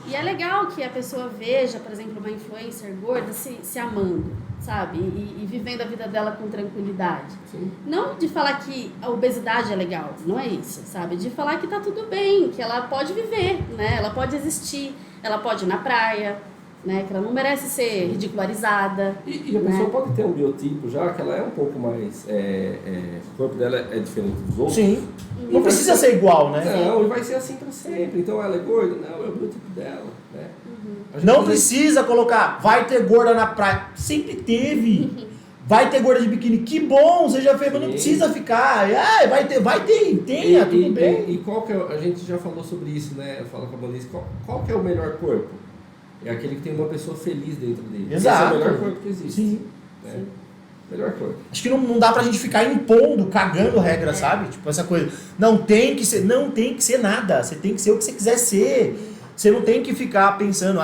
E é legal que a pessoa veja, por exemplo, uma influencer gorda se amando, sabe? E vivendo a vida dela com tranquilidade. Sim. Não de falar que a obesidade é legal, não é isso, sabe? De falar que tá tudo bem, que ela pode viver, né? Ela pode existir, ela pode ir na praia, né? Que ela não merece ser ridicularizada. E a pessoa pode ter um biotipo já, que ela é um pouco mais... o corpo dela é diferente dos outros. Sim. Não precisa ser igual, né? Não, e vai ser assim para sempre. Então ela é gorda? Não, é o biotipo dela, né? Não precisa colocar, vai ter gorda na praia. Sempre teve. Vai ter gorda de biquíni. Que bom, você já fez, mas não precisa ficar. Vai ter, tenha, tudo bem. E qual que é, a gente já falou sobre isso, né? Fala com a Moniz, qual que é o melhor corpo? É aquele que tem uma pessoa feliz dentro dele. Exato. Esse é o melhor corpo que existe. Sim. Né? Sim. Melhor corpo. Acho que não dá pra gente ficar impondo, cagando regra, sabe? Tipo, essa coisa. Não tem que ser nada. Você tem que ser o que você quiser ser. Você não tem que ficar pensando,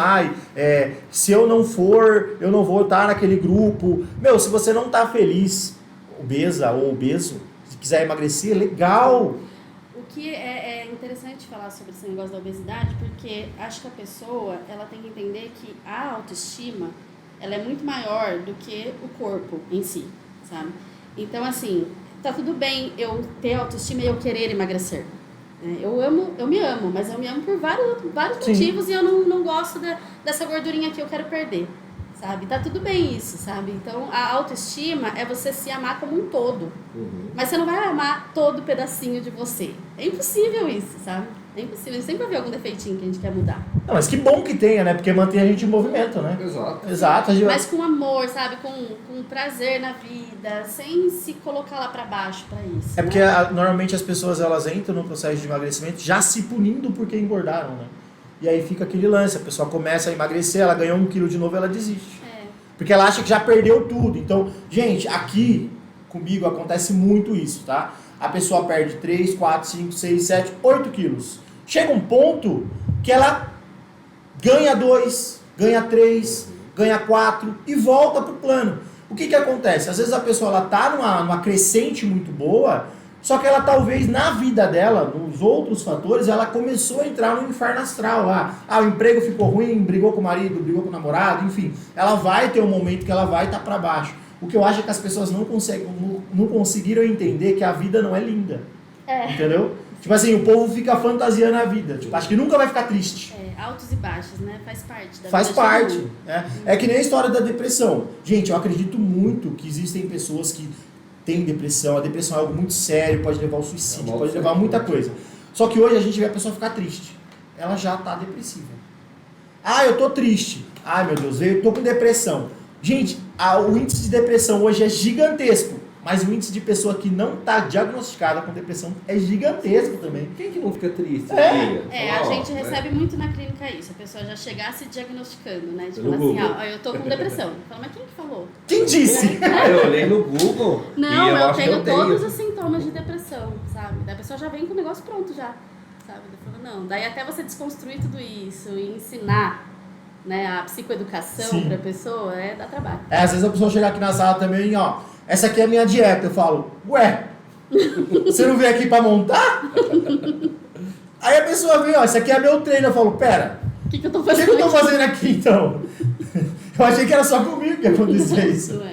se eu não for, eu não vou estar naquele grupo. Meu, se você não tá feliz, obesa ou obeso, se quiser emagrecer, legal. O que é interessante falar sobre esse negócio da obesidade, porque acho que a pessoa ela tem que entender que a autoestima ela é muito maior do que o corpo em si, sabe? Então, assim, tá tudo bem eu ter autoestima e eu querer emagrecer. Eu me amo, mas eu me amo por vários motivos e eu não gosto dessa gordurinha que eu quero perder, sabe? Tá tudo bem isso, sabe? Então, a autoestima é você se amar como um todo. Mas você não vai amar todo pedacinho de você. É impossível isso, sabe? É impossível. Sempre vai haver algum defeitinho que a gente quer mudar. Não, mas que bom que tenha, né? Porque mantém a gente em movimento, né? Exato. Exato. Mas com amor, sabe? Com prazer na vida, sem se colocar lá pra baixo pra isso. É porque né? normalmente as pessoas elas entram no processo de emagrecimento já se punindo porque engordaram, né? E aí fica aquele lance, a pessoa começa a emagrecer, ela ganhou 1 quilo de novo, ela desiste. Porque ela acha que já perdeu tudo. Então, gente, aqui comigo acontece muito isso, tá? A pessoa perde 3, 4, 5, 6, 7, 8 quilos. Chega um ponto que ela ganha 2, ganha 3, ganha 4 e volta pro plano. O que acontece? Às vezes a pessoa ela tá numa crescente muito boa, só que ela talvez na vida dela, nos outros fatores, ela começou a entrar no inferno astral lá. O emprego ficou ruim, brigou com o marido, brigou com o namorado, enfim. Ela vai ter um momento que ela vai estar para baixo. O que eu acho é que as pessoas não conseguiram entender que a vida não é linda. Entendeu? Tipo assim, o povo fica fantasiando a vida. Tipo, acho que nunca vai ficar triste. Altos e baixos, né? Faz parte da Faz vida. parte. É que nem a história da depressão. Gente, eu acredito muito que existem pessoas que têm depressão. A depressão é algo muito sério, pode levar ao suicídio, pode levar a muita coisa. Só que hoje a gente vê a pessoa ficar triste. Ela já está depressiva. Eu tô triste. Ai, meu Deus, eu tô com depressão. Gente, o índice de depressão hoje é gigantesco. Mas o índice de pessoa que não está diagnosticada com depressão é gigantesco também. Quem que não fica triste? A gente recebe muito na clínica isso. A pessoa já chegar se diagnosticando, né? De falar assim, eu tô com depressão. Fala, mas quem que falou? Quem disse? Eu olhei no Google. Não, e eu tenho todos os sintomas de depressão, sabe? Daí a pessoa já vem com o negócio pronto já, sabe? Eu falo, não, daí até você desconstruir tudo isso e ensinar, né, a psicoeducação pra pessoa, dá trabalho. Às vezes a pessoa chega aqui na sala também, essa aqui é a minha dieta. Eu falo, ué, você não veio aqui pra montar? Aí a pessoa vem, esse aqui é meu treino. Eu falo, pera, o que eu tô fazendo? O que eu tô fazendo aqui então? Eu achei que era só comigo que acontecia isso.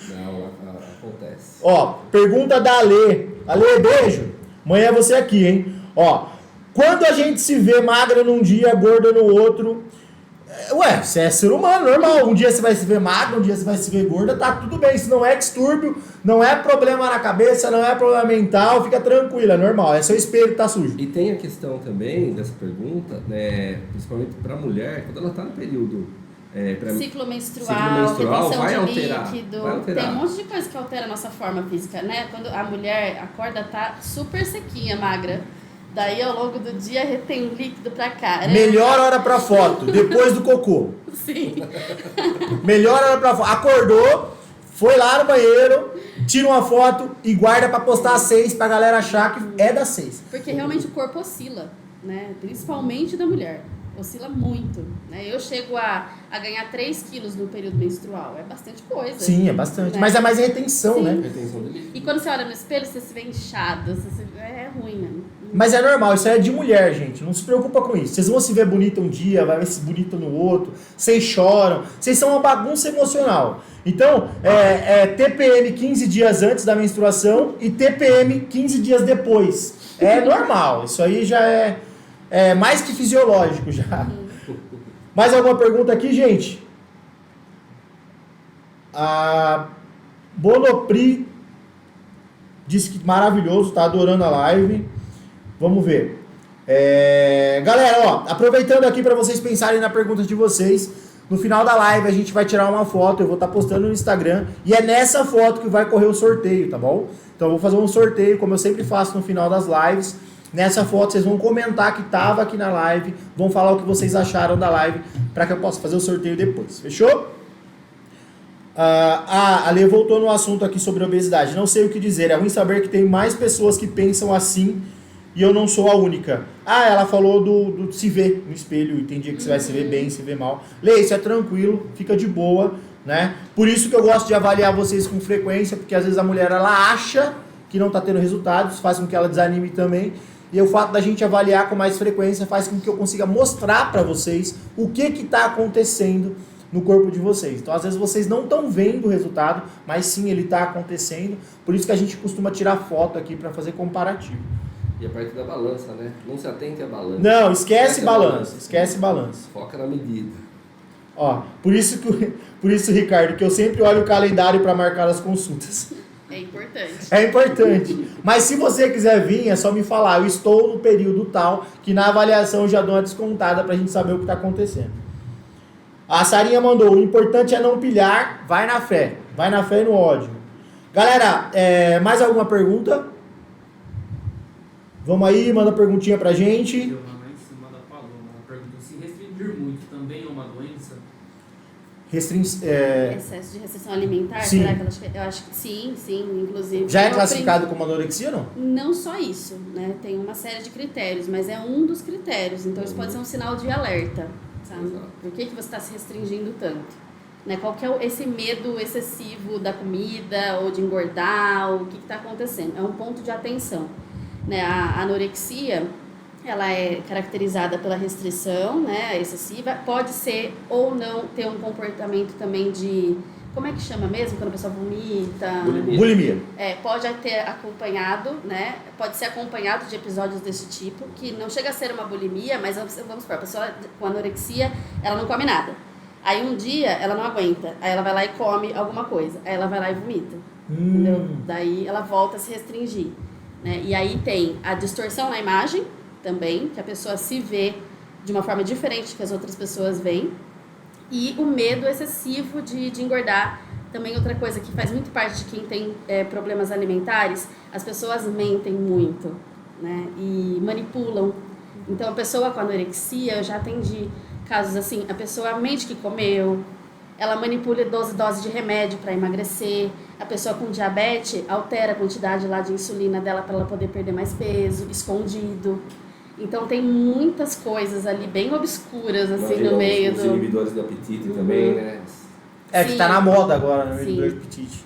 Não, acontece. Pergunta da Ale. Ale, beijo. Amanhã é você aqui, hein? Quando a gente se vê magra num dia, gorda no outro... você é ser humano, normal. Um dia você vai se ver magra, um dia você vai se ver gorda, tá tudo bem. Isso não é distúrbio, não é problema na cabeça, não é problema mental, fica tranquila, é normal. É seu espelho que tá sujo. E tem a questão também dessa pergunta, né, principalmente pra mulher, quando ela tá no período... ciclo menstrual, retenção vai de alterar, líquido, vai alterar. tem um monte de coisa que altera a nossa forma física, né? Quando a mulher acorda, tá super sequinha, magra. Daí ao longo do dia retém um líquido pra cá. Melhor hora pra foto, depois do cocô. Sim. Melhor hora pra foto. Acordou, foi lá no banheiro, tira uma foto e guarda pra postar às 6 pra galera achar que é das 6. Porque realmente o corpo oscila, né? Principalmente da mulher. Oscila muito, né? Eu chego a ganhar 3 quilos no período menstrual. É bastante coisa. Sim, é bastante. Né? Mas é mais retenção, né? Retenção de líquido. E quando você olha no espelho, você se vê inchado. É ruim, né? Mas é normal, isso aí é de mulher, gente. Não se preocupa com isso. Vocês vão se ver bonita um dia, vai ver se bonita no outro. Vocês choram. Vocês são uma bagunça emocional. Então, TPM 15 dias antes da menstruação e TPM 15 dias depois. É normal. Isso aí já é mais que fisiológico já. Mais alguma pergunta aqui, gente? A Bonopri disse que maravilhoso, tá adorando a live. Vamos ver. Galera, aproveitando aqui para vocês pensarem na pergunta de vocês. No final da live a gente vai tirar uma foto, eu vou estar postando no Instagram. E é nessa foto que vai correr o sorteio, tá bom? Então eu vou fazer um sorteio, como eu sempre faço no final das lives. Nessa foto vocês vão comentar que estava aqui na live, vão falar o que vocês acharam da live, para que eu possa fazer o sorteio depois. Fechou? A Ale voltou no assunto aqui sobre obesidade. Não sei o que dizer, é ruim saber que tem mais pessoas que pensam assim e eu não sou a única. Ela falou do se ver no espelho, entendi que você vai se ver bem, se ver mal. Lê, isso é tranquilo, fica de boa, né? Por isso que eu gosto de avaliar vocês com frequência, porque às vezes a mulher ela acha que não está tendo resultados, faz com que ela desanime também. E o fato da gente avaliar com mais frequência faz com que eu consiga mostrar para vocês o que está acontecendo no corpo de vocês. Então, às vezes, vocês não estão vendo o resultado, mas sim, ele está acontecendo. Por isso que a gente costuma tirar foto aqui para fazer comparativo. E a parte da balança, né? Não se atente à balança. Não, esquece balança. Esquece balança. Foca na medida. Ó, por isso, Ricardo, que eu sempre olho o calendário para marcar as consultas. É importante. É importante. Mas se você quiser vir, é só me falar. Eu estou no período tal que na avaliação eu já dou uma descontada pra gente saber o que tá acontecendo. A Sarinha mandou, o importante é não pilhar, vai na fé. Vai na fé e no ódio. Galera, mais alguma pergunta? Vamos aí, manda perguntinha pra gente. Giovana em cima da Paloma, ela perguntou se restringir muito também é uma doença? Excesso de restrição alimentar? Sim. Será que eu acho que sim, inclusive. Já é classificado como anorexia ou não? Não só isso, né? Tem uma série de critérios, mas é um dos critérios. Então isso pode ser um sinal de alerta, sabe? Exato. Por que você está se restringindo tanto? Né? Qual que é esse medo excessivo da comida ou de engordar? O que está acontecendo? É um ponto de atenção. Né? A anorexia, ela é caracterizada pela restrição, né, excessiva, pode ser ou não ter um comportamento também de, como é que chama mesmo, quando a pessoa vomita? Bulimia. Pode ter acompanhado, né, pode ser acompanhado de episódios desse tipo, que não chega a ser uma bulimia, mas vamos supor, a pessoa com anorexia, ela não come nada. Aí um dia ela não aguenta, aí ela vai lá e come alguma coisa, aí ela vai lá e vomita, entendeu? Daí ela volta a se restringir. Né? E aí tem a distorção na imagem também, que a pessoa se vê de uma forma diferente que as outras pessoas veem, e o medo excessivo de engordar. Também outra coisa que faz muito parte de quem tem problemas alimentares, as pessoas mentem muito, né? E manipulam. Então a pessoa com anorexia, eu já atendi casos assim, a pessoa mente que comeu, ela manipula dose de remédio para emagrecer. A pessoa com diabetes altera a quantidade lá de insulina dela para ela poder perder mais peso, escondido. Então tem muitas coisas ali bem obscuras assim no meio os inibidores do apetite também, né? Que tá na moda agora, né? Inibidor de apetite.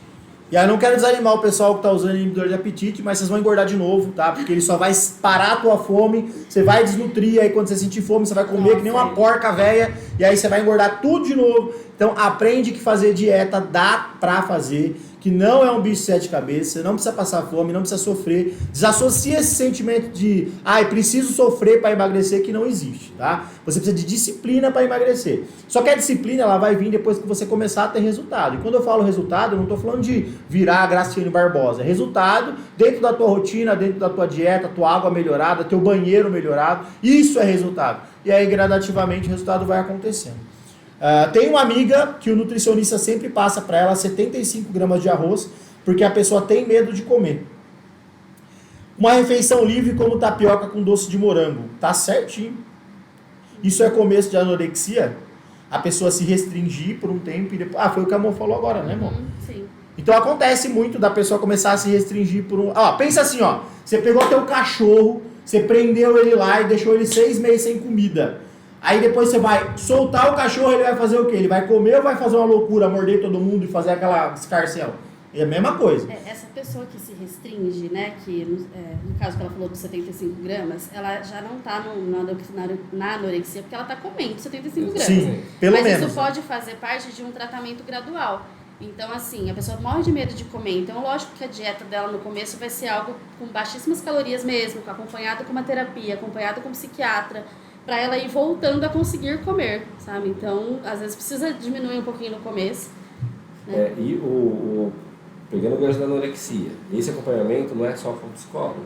E aí eu não quero desanimar o pessoal que tá usando inibidor de apetite, mas vocês vão engordar de novo, tá? Porque ele só vai parar a tua fome, você vai desnutrir, aí quando você sentir fome, você vai comer que nem uma porca velha, e aí você vai engordar tudo de novo. Então aprende que fazer dieta dá pra fazer, que não é um bicho de 7 cabeças, você não precisa passar fome, não precisa sofrer. Desassocia esse sentimento de, preciso sofrer para emagrecer, que não existe, tá? Você precisa de disciplina para emagrecer. Só que a disciplina, ela vai vir depois que você começar a ter resultado. E quando eu falo resultado, eu não estou falando de virar a Graciane Barbosa. É resultado dentro da tua rotina, dentro da tua dieta, tua água melhorada, teu banheiro melhorado. Isso é resultado. E aí, gradativamente, o resultado vai acontecendo. Tem uma amiga que o nutricionista sempre passa para ela 75 gramas de arroz, porque a pessoa tem medo de comer. Uma refeição livre como tapioca com doce de morango. Tá certinho. Isso é começo de anorexia? A pessoa se restringir por um tempo e depois... foi o que a Amor falou agora, né, amor? Sim. Então acontece muito da pessoa começar a se restringir por um... pensa assim, você pegou teu cachorro, você prendeu ele lá e deixou ele 6 meses sem comida. Aí depois você vai soltar o cachorro, ele vai fazer o quê? Ele vai comer ou vai fazer uma loucura, morder todo mundo e fazer aquela escarcel? É a mesma coisa. Essa pessoa que se restringe, né, que no caso que ela falou dos 75 gramas, ela já não está na anorexia porque ela está comendo 75 gramas. Sim, pelo menos. Mas isso pode fazer parte de um tratamento gradual. Então, assim, a pessoa morre de medo de comer. Então, lógico que a dieta dela no começo vai ser algo com baixíssimas calorias mesmo, acompanhado com uma terapia, acompanhado com um psiquiatra, para ela ir voltando a conseguir comer, sabe? Então, às vezes precisa diminuir um pouquinho no começo. Né? Pegando o gancho da anorexia, esse acompanhamento não é só com o psicólogo,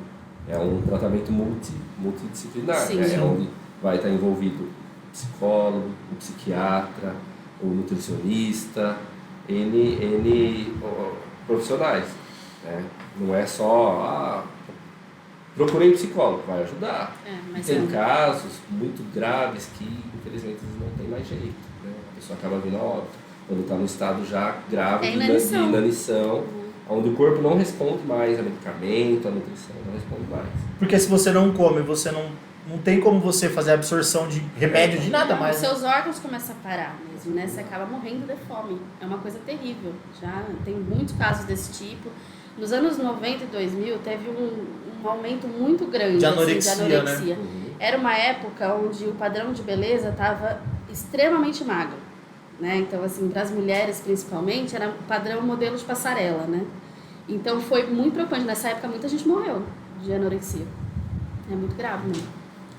é um tratamento multidisciplinar, Sim, né? sim. É onde vai estar envolvido o psicólogo, o psiquiatra, o nutricionista, N profissionais, né? Não é só, procurei psicólogo, vai ajudar. Mas Tem casos muito graves que, infelizmente, não tem mais jeito, né? A pessoa acaba vindo a óbito, quando está no estado já grave de inanição, onde o corpo não responde mais a medicamento, a nutrição, não responde mais. Porque se você não come, você não tem como você fazer absorção de remédio, de nada mais. Os seus órgãos começam a parar mesmo, né? Você acaba morrendo de fome. É uma coisa terrível. Já tem muitos casos desse tipo. Nos anos 90 e 2000 teve um aumento muito grande de anorexia, de anorexia. né? Era uma época onde o padrão de beleza estava extremamente magro, né? Então, assim, para as mulheres principalmente, era o padrão modelo de passarela, né? Então foi muito preocupante. Nessa época muita gente morreu de anorexia. É muito grave mesmo.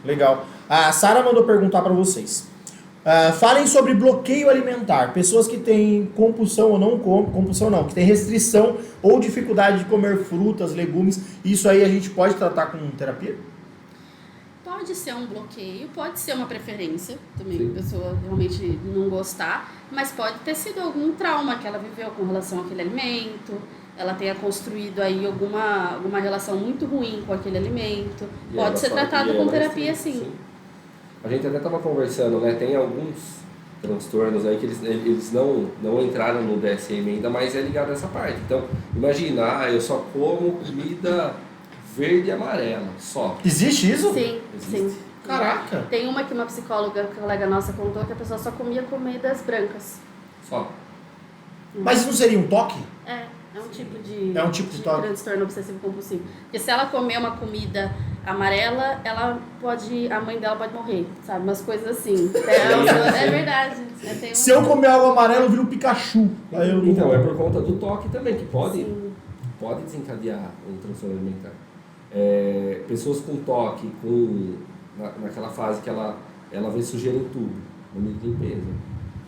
Legal. A Sara mandou perguntar para vocês. Falem sobre bloqueio alimentar. Pessoas que têm compulsão ou não compulsão não, que têm restrição ou dificuldade de comer frutas, legumes. Isso aí a gente pode tratar com terapia? Pode ser um bloqueio, pode ser uma preferência também, Sim. a pessoa realmente não gostar, mas pode ter sido algum trauma que ela viveu com relação àquele alimento, ela tenha construído aí alguma relação muito ruim com aquele alimento. E Pode ela ser só- tratado e com ela terapia, sim. sim. A gente até estava conversando, né? Tem alguns transtornos aí que eles não entraram no DSM ainda, mas é ligado a essa parte. Então, imagina, eu só como comida verde e amarela, só. Existe isso? Sim, Existe. sim. Caraca! Tem uma que uma psicóloga, colega nossa, contou que a pessoa só comia comidas brancas. Só. Mas isso não seria um toque? É um tipo de, É um tipo de toque. transtorno obsessivo compulsivo. Porque se ela comer uma comida amarela, a mãe dela pode morrer, sabe? Umas coisas assim. É verdade. Tem Se eu comer algo amarelo, eu viro um Pikachu. Aí eu não- Então, é por conta do toque também, que pode Sim. desencadear um transtorno alimentar. Pessoas com toque, naquela fase que ela vê sujeira em tudo, no meio de limpeza.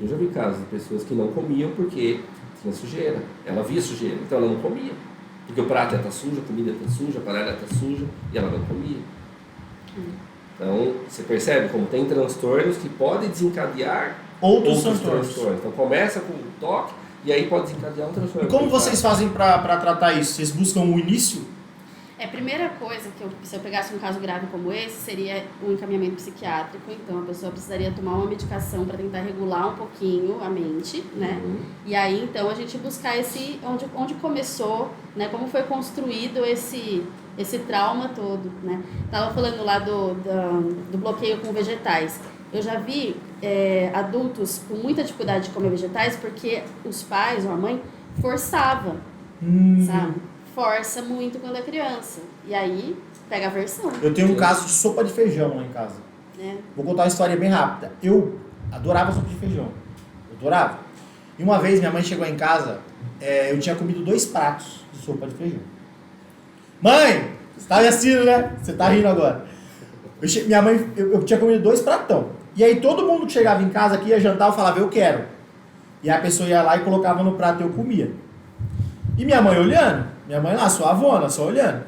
Eu já vi casos de pessoas que não comiam porque tinha sujeira. Ela via sujeira, então ela não comia. Porque o prato está sujo, a comida está suja, a panela está suja, e ela não comia. Então, você percebe como tem transtornos que podem desencadear Outros outros transtornos. Então, começa com o toque, e aí pode desencadear um transtorno. E como alimentar. vocês fazem pra tratar isso? Vocês buscam o início? A primeira coisa se eu pegasse um caso grave como esse, seria um encaminhamento psiquiátrico. Então, a pessoa precisaria tomar uma medicação para tentar regular um pouquinho a mente, né? E aí, então, a gente buscar onde começou, né? Como foi construído esse trauma todo, né? Tava falando lá do bloqueio com vegetais. Eu já vi adultos com muita dificuldade de comer vegetais porque os pais ou a mãe forçava, sabe? Força muito quando é criança. E aí, pega a versão. Eu tenho um caso de sopa de feijão lá em casa. Né? Vou contar uma história bem rápida. Eu adorava sopa de feijão. Eu adorava. E uma vez minha mãe chegou em casa, eu tinha comido 2 pratos de sopa de feijão. Mãe! Você tá me assistindo, né? Você tá rindo agora. Minha mãe, eu tinha comido 2 pratão. E aí todo mundo que chegava em casa aqui ia jantar, eu falava, eu quero. E a pessoa ia lá e colocava no prato e eu comia. E minha mãe olhando, minha mãe lá, sua avona, só olhando.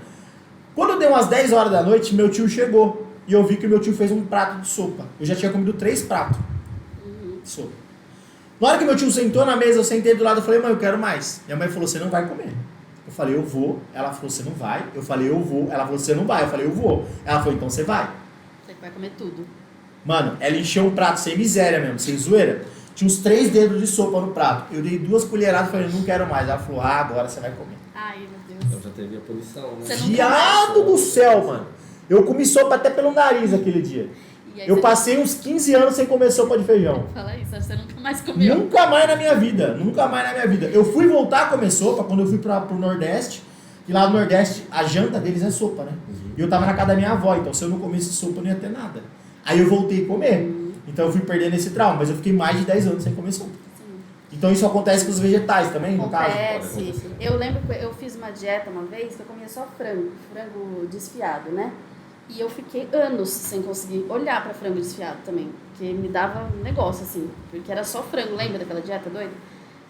Quando deu umas 10 horas da noite, meu tio chegou. E eu vi que meu tio fez um prato de sopa. Eu já tinha comido 3 pratos de sopa. Na hora que meu tio sentou na mesa, eu sentei do lado e falei, mãe, eu quero mais. Minha mãe falou, você não vai comer. Eu falei, eu vou. Ela falou, você não vai. Eu falei, eu vou. Ela falou, você não vai. Eu falei, eu vou. Ela falou, então você vai. Você vai comer tudo. Mano, ela encheu um prato sem miséria mesmo, sem zoeira. Tinha uns 3 dedos de sopa no prato. Eu dei 2 colheradas e falei, não quero mais. Ela falou, agora você vai comer. Ai, meu Então Deus. já teve a punição, né? Você não- Viado do céu, mano. Eu comi sopa até pelo nariz aquele dia. E aí Eu você passei uns 15 anos sem comer sopa de feijão. fala isso, você nunca mais comeu. Nunca mais na minha vida. Nunca mais na minha vida. Eu fui voltar a comer sopa quando eu fui pro Nordeste. E lá no Nordeste, a janta deles é sopa, né? E eu tava na casa da minha avó, então se eu não comesse sopa, eu não ia ter nada. Aí eu voltei a comer. Então eu fui perdendo esse trauma, mas eu fiquei mais de 10 anos sem comer sopa. Sim. Então isso acontece com os vegetais também, no caso? Acontece. Pode acontecer. Eu lembro que eu fiz uma dieta uma vez que eu comia só frango desfiado, né? E eu fiquei anos sem conseguir olhar pra frango desfiado também, porque me dava um negócio assim, porque era só frango, lembra daquela dieta doida?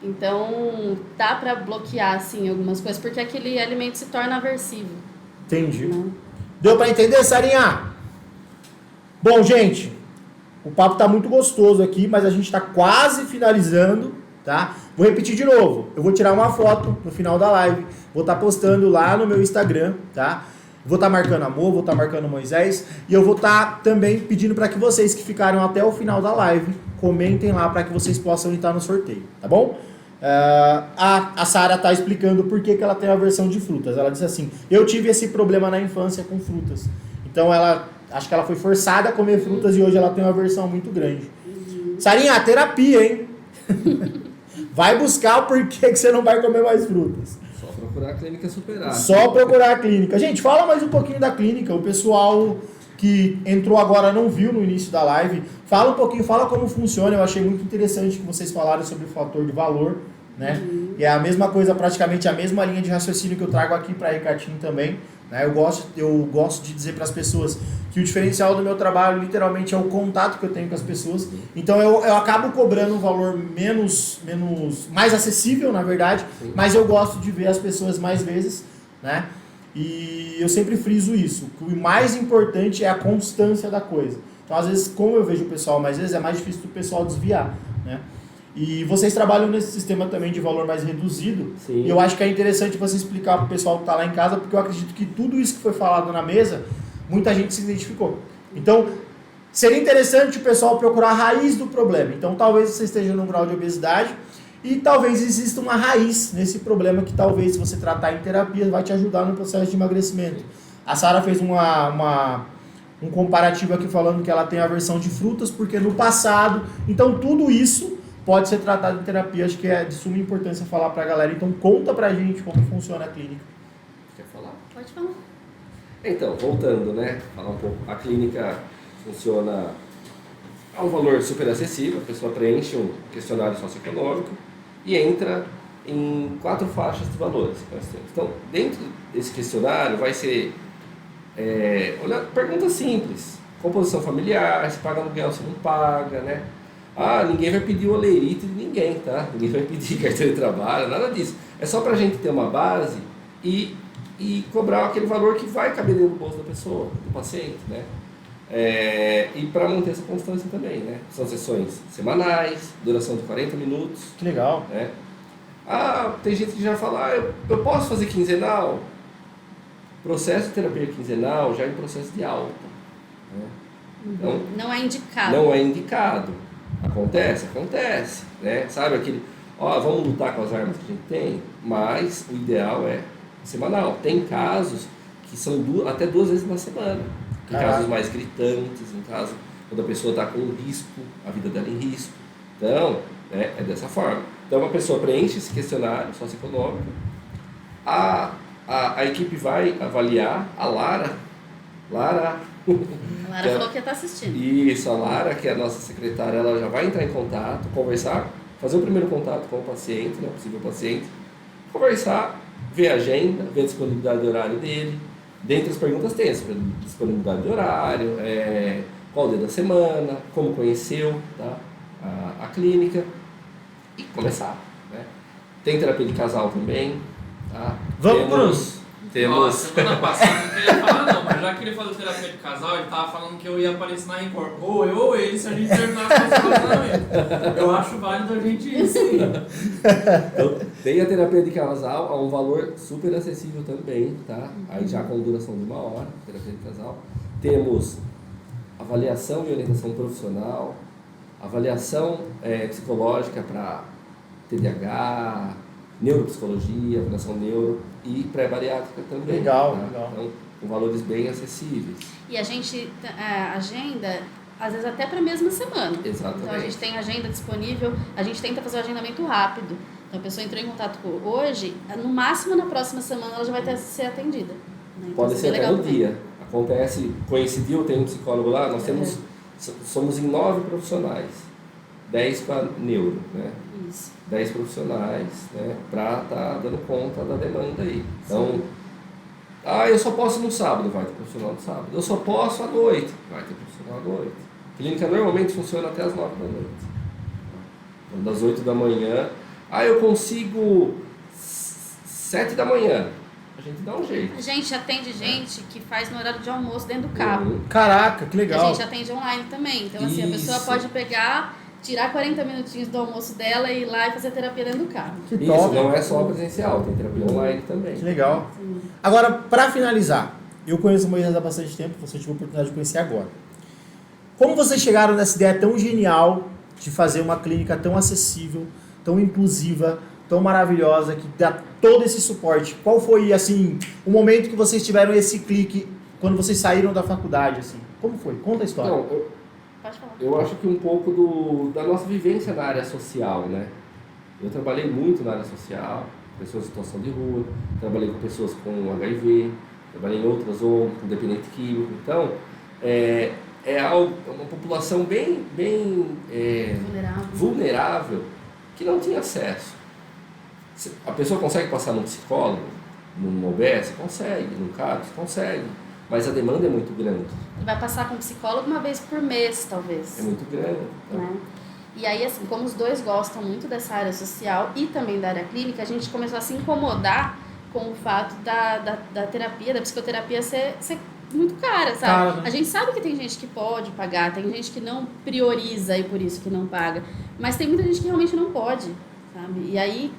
Então, dá pra bloquear assim algumas coisas, porque aquele alimento se torna aversivo, Entendi. né? Deu pra entender, Sarinha? Bom, gente, o papo tá muito gostoso aqui, mas a gente tá quase finalizando, tá? Vou repetir de novo. Eu vou tirar uma foto no final da live, vou estar postando lá no meu Instagram, tá? Vou estar marcando Amor, vou estar marcando Moisés, e eu vou estar também pedindo para que vocês que ficaram até o final da live comentem lá para que vocês possam entrar no sorteio, tá bom? A Sara tá explicando por que ela tem a aversão de frutas. Ela disse assim: eu tive esse problema na infância com frutas. Então acho que ela foi forçada a comer frutas e hoje ela tem uma aversão muito grande. Sarinha, terapia, hein? Vai buscar o porquê que você não vai comer mais frutas. Só procurar a clínica superada. Só procurar a clínica. Gente, fala mais um pouquinho da clínica. O pessoal que entrou agora não viu no início da live. Fala um pouquinho, fala como funciona. Eu achei muito interessante que vocês falaram sobre o fator de valor, né? E é a mesma coisa, praticamente a mesma linha de raciocínio que eu trago aqui para a Ricatinho também, né? Eu gosto de dizer para as pessoas que o diferencial do meu trabalho literalmente é o contato que eu tenho com as pessoas. Então eu acabo cobrando um valor mais acessível, na verdade, Sim. mas eu gosto de ver as pessoas mais vezes, né? E eu sempre friso isso, que o mais importante é a constância da coisa. Então, às vezes, como eu vejo o pessoal mais vezes, é mais difícil do pessoal desviar, né? E vocês trabalham nesse sistema também de valor mais reduzido. Sim. E eu acho que é interessante você explicar para o pessoal que está lá em casa, porque eu acredito que tudo isso que foi falado na mesa, muita gente se identificou. Então, seria interessante o pessoal procurar a raiz do problema. Então, talvez você esteja num grau de obesidade e talvez exista uma raiz nesse problema que talvez, se você tratar em terapia, vai te ajudar no processo de emagrecimento. A Sara fez um comparativo aqui falando que ela tem aversão de frutas, porque no passado... Então, tudo isso pode ser tratado em terapia. Acho que é de suma importância falar para a galera. Então, conta pra gente como funciona a clínica. Quer falar? Pode falar. Então, voltando, né? Falar um pouco. A clínica funciona a um valor super acessível. A pessoa preenche um questionário socioeconômico e entra em 4 faixas de valores que nós temos. Então, dentro desse questionário vai ser perguntas simples. Composição familiar, se paga aluguel, se não paga, né? Ninguém vai pedir o olerite de ninguém, tá? Ninguém vai pedir carteira de trabalho, nada disso. É só pra gente ter uma base e cobrar aquele valor que vai caber dentro do bolso da pessoa, do paciente, né? E para manter essa constância também, né? São sessões semanais, duração de 40 minutos. Que legal. Né? Tem gente que já fala, eu posso fazer quinzenal? Processo de terapia quinzenal já é em processo de alta. Né? Então, Não é indicado. não é indicado. Acontece? Acontece. Né? Sabe aquele, vamos lutar com as armas que a gente tem, mas o ideal é semanal. Tem casos que são até 2 vezes na semana. Em casos mais gritantes, em caso quando a pessoa está com risco, a vida dela em risco. Então, né, é dessa forma. Então, a pessoa preenche esse questionário socioeconômico, a equipe vai avaliar, a Lara, A Lara falou que ia estar assistindo. isso, a Lara, que é a nossa secretária, ela já vai entrar em contato, conversar, fazer o primeiro contato com o paciente, né, o possível paciente, conversar, ver a agenda, ver a disponibilidade de horário dele. Dentre as perguntas tem essa disponibilidade de horário, qual o dia da semana, como conheceu, tá, a clínica e começar. Né? Tem terapia de casal também. Tá? Vamos, Ó, semana passada eu não queria falar não, mas já que ele falou terapia de casal, ele tava falando que eu ia aparecer na Record. Ou eu ou ele, se a gente terminasse o nosso relacionamento. Eu acho válido a gente ir sim. Então, tem a terapia de casal a um valor super acessível também, tá? Aí já com duração de 1 hora, terapia de casal. Temos avaliação e orientação profissional, avaliação psicológica para TDAH, neuropsicologia, avaliação neuro e pré-bariátrica também. Legal, tá? legal. Então, com valores bem acessíveis. E a gente agenda, às vezes até para a mesma semana. Exatamente. Então a gente tem agenda disponível, a gente tenta fazer o agendamento rápido. Então a pessoa entrou em contato hoje, no máximo na próxima semana ela já vai ser atendida. Né? Então, Pode isso ser é até legal no também. dia. Acontece, coincidiu, tem um psicólogo lá, nós temos, somos em 9 profissionais, 10 para neuro, né? Isso. 10 profissionais, né, para estar dando conta da demanda aí. Então, eu só posso no sábado, vai ter profissional no sábado. Eu só posso à noite, vai ter profissional à noite. A clínica normalmente funciona até as 9 da noite. Então, das 8 da manhã, eu consigo 7 da manhã. A gente dá um jeito. A gente atende gente que faz no horário de almoço dentro do carro. Uhum. Caraca, que A legal. gente atende online também. Então, assim, a pessoa Isso. pode pegar, tirar 40 minutinhos do almoço dela e ir lá e fazer terapia dentro do carro. Que Isso, top. não é só presencial, tem terapia online também. Que legal. Agora, para finalizar, eu conheço o Moisés há bastante tempo, você tive a oportunidade de conhecer agora. Como vocês chegaram nessa ideia tão genial de fazer uma clínica tão acessível, tão inclusiva, tão maravilhosa, que dá todo esse suporte? Qual foi, assim, o momento que vocês tiveram esse clique quando vocês saíram da faculdade, assim? Como foi? Conta a história. Então, Pode falar. eu acho que um pouco da nossa vivência na área social, né? Eu trabalhei muito na área social, pessoas em situação de rua, trabalhei com pessoas com HIV, trabalhei em outras ONGs, com dependente químico. Então, é uma população bem Vulnerável. que não tinha acesso. A pessoa consegue passar num psicólogo? no OBS? Consegue. No CAPS? Consegue. Mas a demanda é muito grande. E vai passar com o psicólogo uma vez por mês, talvez. É muito grande. Né? E aí, assim, como os dois gostam muito dessa área social e também da área clínica, a gente começou a se incomodar com o fato da terapia, da psicoterapia ser muito cara, sabe? Cara, né? A gente sabe que tem gente que pode pagar, tem gente que não prioriza e por isso que não paga, mas tem muita gente que realmente não pode, sabe? E aí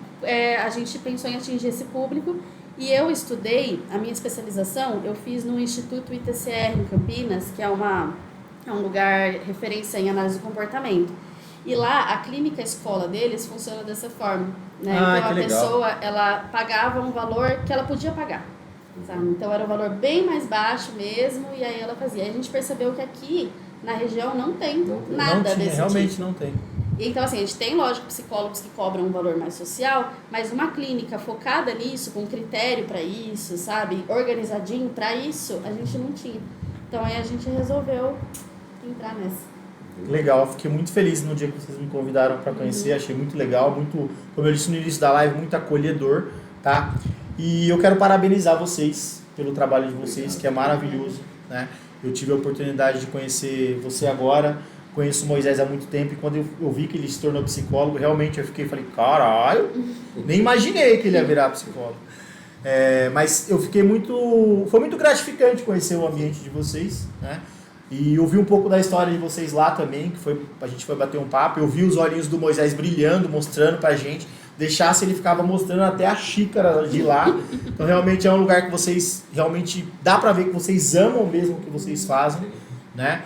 a gente pensou em atingir esse público e eu estudei, a minha especialização, eu fiz no Instituto ITCR em Campinas, que é um lugar referência em análise do comportamento. E lá, a clínica escola deles funciona dessa forma, né? Ah, então, que a legal. pessoa, ela pagava um valor que ela podia pagar, sabe? Então, era um valor bem mais baixo mesmo, e aí ela fazia. Aí a gente percebeu que aqui, na região, não tem nada Não tinha, desse realmente tipo. não tem. Então, assim, a gente tem, lógico, psicólogos que cobram um valor mais social, mas uma clínica focada nisso, com critério para isso, sabe? Organizadinho para isso, a gente não tinha. Então, aí a gente resolveu entrar nessa. Legal, fiquei muito feliz no dia que vocês me convidaram para conhecer, achei muito legal, muito, como eu disse no início da live, muito acolhedor, tá? E eu quero parabenizar vocês pelo trabalho de vocês, que é maravilhoso, né? Eu tive a oportunidade de conhecer você agora, conheço o Moisés há muito tempo, e quando eu vi que ele se tornou psicólogo, realmente eu falei, caralho, nem imaginei que ele ia virar psicólogo. Mas eu fiquei foi muito gratificante conhecer o ambiente de vocês, né? E ouvir um pouco da história de vocês lá também, a gente foi bater um papo, eu vi os olhinhos do Moisés brilhando, mostrando pra gente, deixasse ele ficava mostrando até a xícara de lá, então realmente é um lugar que vocês, realmente dá pra ver que vocês amam mesmo o que vocês fazem, né?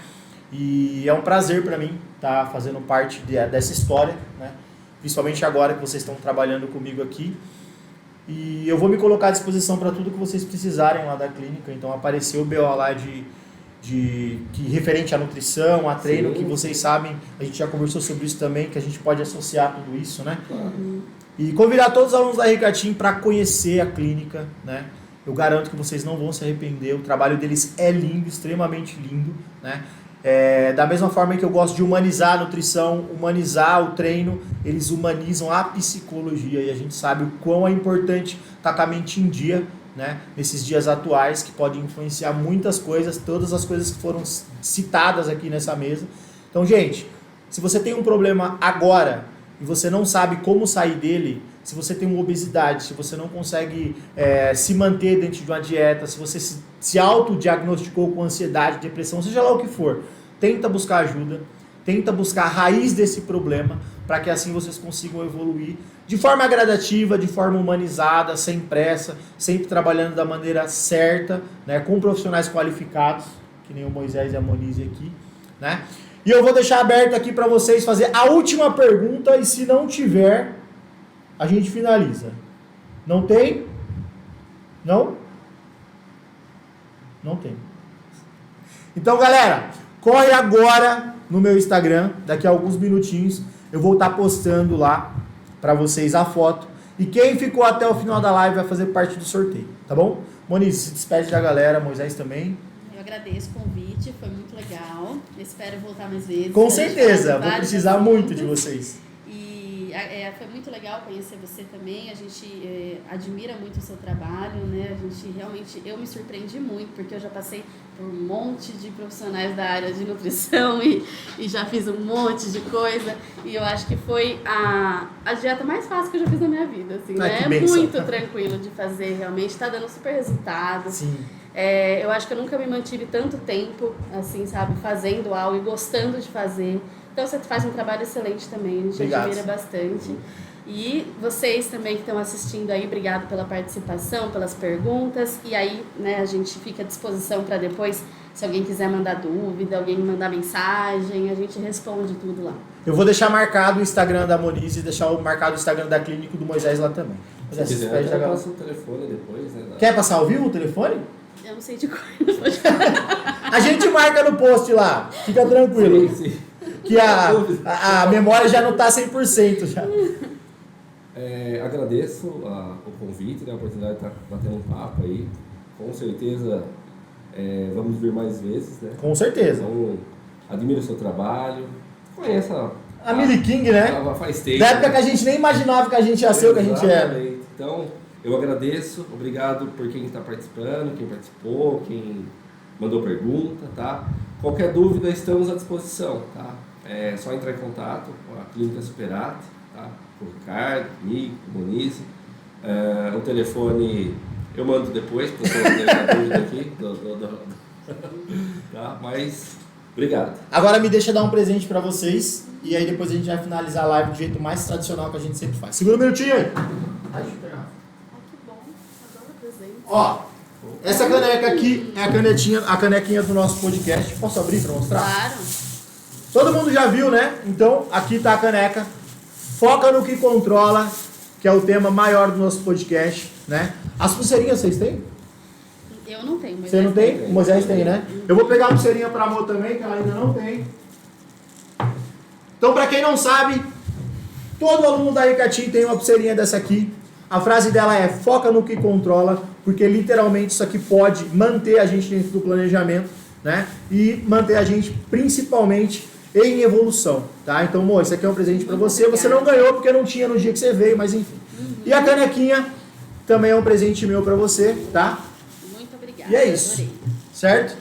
E é um prazer pra mim estar fazendo parte dessa história, né? Principalmente agora que vocês estão trabalhando comigo aqui. E eu vou me colocar à disposição para tudo que vocês precisarem lá da clínica, então apareceu o BO lá que referente à nutrição, a treino, Sim. que vocês sabem, a gente já conversou sobre isso também, que a gente pode associar tudo isso, né? Claro. E convidar todos os alunos da Ricatim para conhecer a clínica, né? Eu garanto que vocês não vão se arrepender, o trabalho deles é lindo, extremamente lindo, né? Da mesma forma que eu gosto de humanizar a nutrição, humanizar o treino, eles humanizam a psicologia e a gente sabe o quão é importante estar com a mente em dia, né, nesses dias atuais, que pode influenciar muitas coisas, todas as coisas que foram citadas aqui nessa mesa. Então, gente, se você tem um problema agora e você não sabe como sair dele, se você tem uma obesidade, se você não consegue se manter dentro de uma dieta, se você se autodiagnosticou com ansiedade, depressão, seja lá o que for, tenta buscar ajuda, tenta buscar a raiz desse problema, para que assim vocês consigam evoluir de forma gradativa, de forma humanizada, sem pressa, sempre trabalhando da maneira certa, né, com profissionais qualificados, que nem o Moisés e a Monize aqui, né? E eu vou deixar aberto aqui para vocês fazer a última pergunta, e se não tiver, a gente finaliza. Não tem? Não? Não tem. Então, galera, corre agora no meu Instagram, daqui a alguns minutinhos, eu vou estar postando lá para vocês a foto. E quem ficou até o final da live vai fazer parte do sorteio, tá bom? Monize, se despede da galera, Moisés também. Eu agradeço o convite, foi muito legal. Eu espero voltar mais vezes. Com A gente certeza, fala de vou vários precisar muito de assuntos. vocês. E foi muito legal conhecer você também. A gente admira muito o seu trabalho, né? Eu me surpreendi muito, porque eu já passei por um monte de profissionais da área de nutrição e já fiz um monte de coisa. E eu acho que foi a dieta mais fácil que eu já fiz na minha vida, assim, Ai, né? que É bênção. muito tranquilo de fazer, realmente. Tá dando super resultado. Sim. Eu acho que eu nunca me mantive tanto tempo, assim, sabe, fazendo algo e gostando de fazer. Então você faz um trabalho excelente também, a gente Obrigado. admira bastante. E vocês também que estão assistindo aí, obrigado pela participação, pelas perguntas. E aí, né, a gente fica à disposição para depois, se alguém quiser mandar dúvida, alguém mandar mensagem, a gente responde tudo lá. Eu vou deixar marcado o Instagram da Monize e deixar marcado o Instagram da clínica do Moisés lá também. Se Moisés, se quiser, despede da eu galera. passo o telefone depois, né? Quer passar ao vivo o telefone? Eu não sei de cor, não pode falar. A gente marca no post lá, fica tranquilo. Sim, sim. Que a memória já não tá 100% já. Agradeço o convite, né, a oportunidade de estar batendo um papo aí. Com certeza vamos vir mais vezes, né? Com certeza. Então, admiro o seu trabalho. Conheça A Mili King, né? faz tempo. Da época que a gente nem imaginava que a gente ia ser o que a gente era. Exatamente. Então, Eu agradeço, obrigado por quem está participando, quem participou, quem mandou pergunta, tá? Qualquer dúvida, estamos à disposição, tá? É só entrar em contato com a Clínica Superate, tá? Com o Ricardo, comigo, com o Monize. O telefone eu mando depois, porque eu estou com a dúvida aqui. Tá? Mas, obrigado. Agora me deixa dar um presente pra vocês e aí depois a gente vai finalizar a live do jeito mais tradicional que a gente sempre faz. Segura um minutinho aí. Ai, deixa eu pegar. Que bom, adoro presente. Ó, essa caneca aqui é a canequinha do nosso podcast. Posso abrir pra mostrar? Claro. Todo mundo já viu, né? Então, aqui tá a caneca. Foca no que controla, que é o tema maior do nosso podcast, né? As pulseirinhas vocês têm? Eu não tenho, mas Você não tem? O Moisés tem, né? Eu vou pegar a pulseirinha pra Amor também, que ela ainda não tem. Então, pra quem não sabe, todo aluno da Ricatim tem uma pulseirinha dessa aqui. A frase dela é: foca no que controla, porque literalmente isso aqui pode manter a gente dentro do planejamento, né? E manter a gente principalmente em evolução, tá? Então, amor, isso aqui é um presente pra você. Você não ganhou porque não tinha no dia que você veio, mas enfim. E a canequinha também é um presente meu pra você, tá? Muito obrigada. E é isso, Adorei. certo?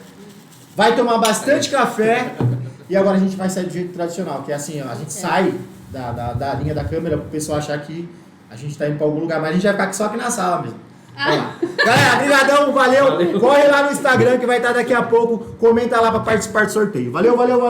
Vai tomar bastante café e agora a gente vai sair do jeito tradicional, que é assim, ó, a gente sai da linha da câmera pro pessoal achar que a gente tá indo pra algum lugar, mas a gente vai ficar só aqui na sala mesmo. Vai lá. Galera, brigadão, valeu. Corre lá no Instagram que vai estar daqui a pouco. Comenta lá pra participar do sorteio. Valeu. Valeu.